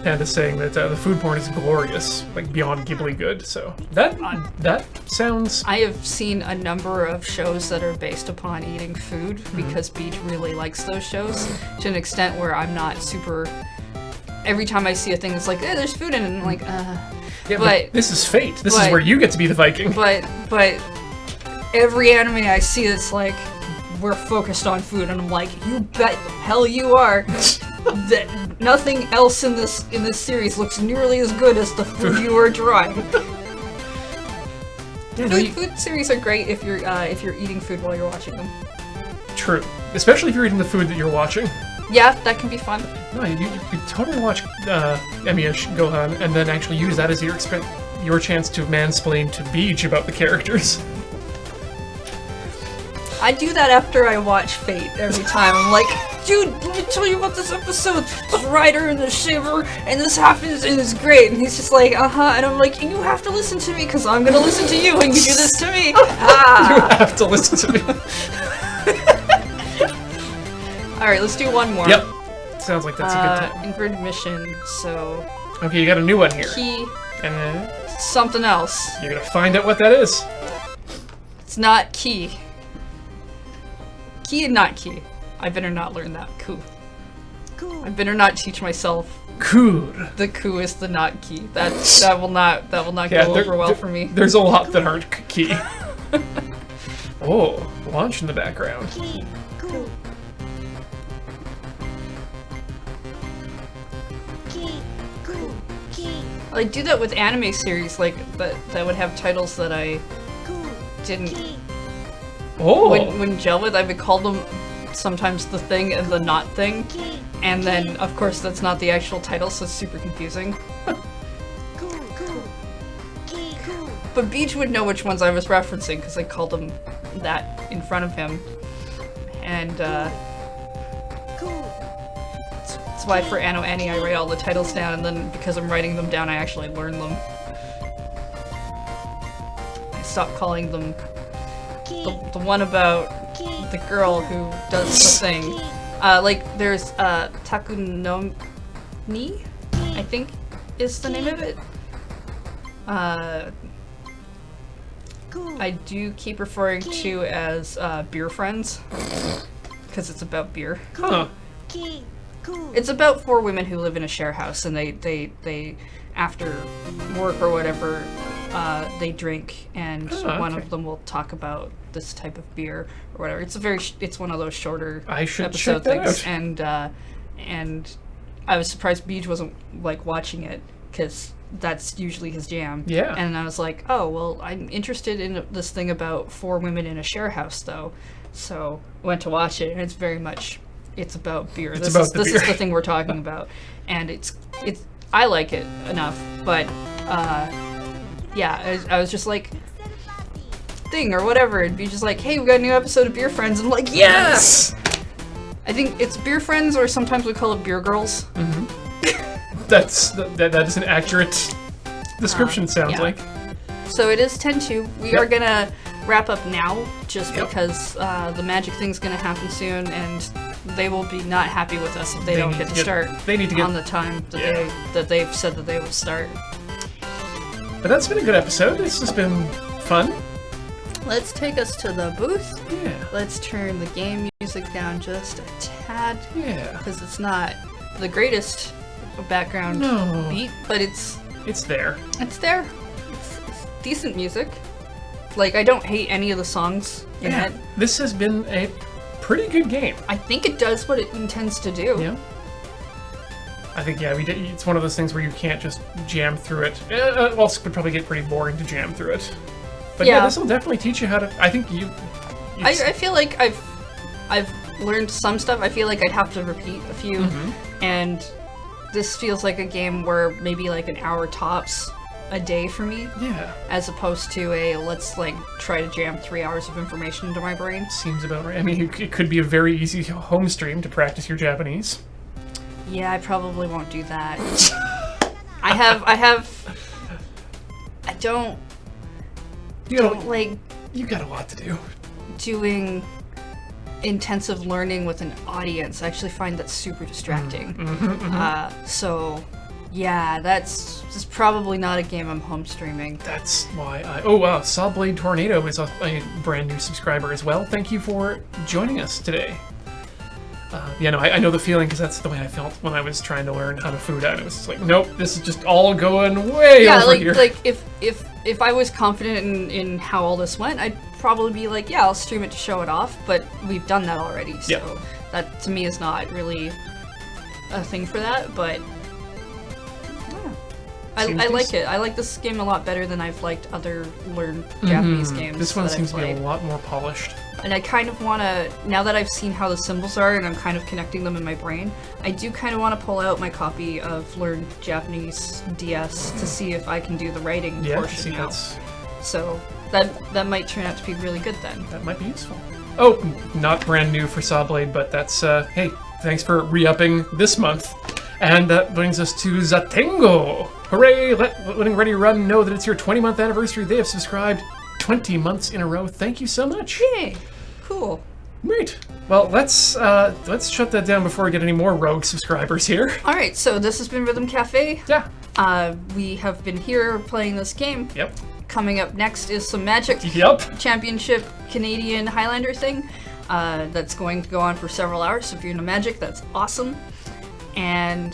Panda saying that the food porn is glorious, like beyond Ghibli good. So that sounds. I have seen a number of shows that are based upon eating food because Beach really likes those shows to an extent where I'm not super. Every time I see a thing that's like, there's food in it, and I'm like, Yeah, but this is Fate. This is where you get to be the Viking. But every anime I see that's like, we're focused on food, and I'm like, you bet the hell you are. Nothing else in this series looks nearly as good as the food you are drawing. Food series are great if you're eating food while you're watching them. True, especially if you're eating the food that you're watching. Yeah, that can be fun. No, you could totally watch Emiya Gohan and then actually use that as your chance to mansplain to Beach about the characters. I do that after I watch Fate every time. I'm like, dude, let me tell you about this episode. This Rider and the Shiver, and this happens, and it's great. And he's just like, and I'm like, you have to listen to me, because I'm gonna listen to you when you do this to me. You have to listen to me. Alright, let's do one more. Yep. Sounds like that's a good time. Inverted mission, so... Okay, you got a new one here. Key. And something else. You're gonna find out what that is. It's not key. Key and not key. I better not learn that. Coup. I better not teach myself. Coup. The coup is the not key. That will not go over well for me. There's a lot that aren't key. Oh, launch in the background. Key. Coup. I do that with anime series, like that would have titles that I didn't wouldn't gel with. I would call them sometimes the thing and the not thing, and then of course that's not the actual title, so it's super confusing. But Beach would know which ones I was referencing because I called them that in front of him, and that's why for Anno Annie I write all the titles down, and then because I'm writing them down I actually learn them. I stopped calling them the one about the girl who does the thing. Like there's Takunomi, I think is the name of it. I do keep referring to as Beer Friends because it's about beer. Huh. It's about 4 women who live in a share house, and they after work or whatever, they drink, and one of them will talk about this type of beer or whatever. It's one of those shorter episode things, and I was surprised Beach wasn't like watching it because that's usually his jam. Yeah. And I was like, oh well, I'm interested in this thing about 4 women in a share house though, so went to watch it, and it's very much. It's about beer. This is the thing we're talking about, and it's I like it enough, but yeah, I was just like thing or whatever, and be just like, hey, we got a new episode of Beer Friends, and I'm like, yes. I think it's Beer Friends, or sometimes we call it Beer Girls. that is an accurate description. Sounds yeah. like. So it is 10-2. We Yep. are gonna wrap up now, just Yep. because the magic thing's gonna happen soon, and they will be not happy with us if they don't need get to to start They need to get. on the time that Yeah. they've said that they would start. But that's been a good episode. This has been fun. Let's take us to the booth. Yeah. Let's turn the game music down just a tad, Yeah. because it's not the greatest background No. beat, but it's It's there. there. It's decent music. Like, I don't hate any of the songs in Yeah. it. This has been a pretty good game. I think it does what it intends to do. Yeah. I think, yeah, it's one of those things where you can't just jam through it. Also, it would probably get pretty boring to jam through it. But yeah, Yeah. this will definitely teach you how to. I think you. I feel like I've learned some stuff. I feel like I'd have to repeat a few, and this feels like a game where maybe like an hour tops a day for me, Yeah, as opposed to a let's like try to jam 3 hours of information into my brain. seems about right. I mean, it could be a very easy home stream to practice your Japanese. Yeah, I probably won't do that. I don't like You got a lot to do. doing intensive learning with an audience. I actually find that super distracting. So, yeah, that's probably not a game I'm home streaming. That's why I. Oh wow, Sawblade Tornado is a brand new subscriber as well. Thank you for joining us today. Yeah, no, I know the feeling because that's the way I felt when I was trying to learn how to food out. It was just like, nope, this is just all going way over here. Like if I was confident in how all this went, I'd probably be like, yeah, I'll stream it to show it off. But we've done that already, so Yeah. that to me is not really a thing for that. But I Seems like decent. it. I like this game a lot better than I've liked other learned Japanese games. This one that I've seems to be a played. lot more polished. And I kind of want to, now that I've seen how the symbols are and I'm kind of connecting them in my brain, I do kind of want to pull out my copy of Learn Japanese DS to see if I can do the writing Yeah, portion see, now. that's So that might turn out to be really good then. that might be useful. Oh, not brand new for Sawblade, but that's hey, thanks for re-upping this month. And that brings us to Zatengo. Hooray! Letting Ready Run know that it's your 20-month anniversary. They have subscribed 20 months in a row. Thank you so much. Yay! Cool. Great. Well, let's shut that down before we get any more rogue subscribers here. Alright, so this has been Rhythm Cafe. Yeah. We have been here playing this game. Yep. Coming up next is some Magic Yep. Championship Canadian Highlander thing. That's going to go on for several hours, so if you're into Magic, that's awesome. And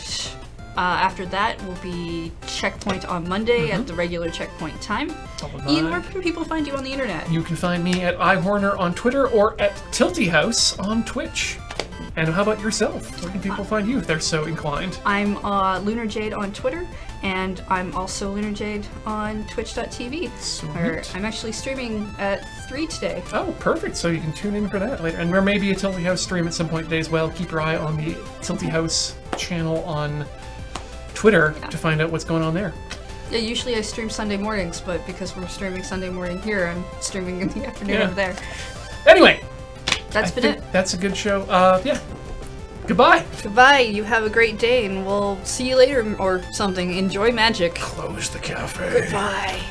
after that will be Checkpoint on Monday at the regular Checkpoint time. Ian, where can people find you on the internet? You can find me at iHorner on Twitter or at Tilty House on Twitch. And how about yourself? Where can people find you if they're so inclined? I'm Lunar Jade on Twitter, and I'm also Lunar Jade on Twitch.tv, where Sweet. I'm actually streaming at 3 today. Oh, perfect. So you can tune in for that later. And there may be a Tilty House stream at some point today as well. Keep your eye on the Tilty House channel on Twitter to find out what's going on there. Yeah, usually I stream Sunday mornings, but because we're streaming Sunday morning here, I'm streaming in the afternoon Yeah. over there. Anyway, That's I been think it. that's a good show. Yeah. Goodbye. Goodbye, you have a great day, and we'll see you later or something. Enjoy Magic. Close the cafe. Bye.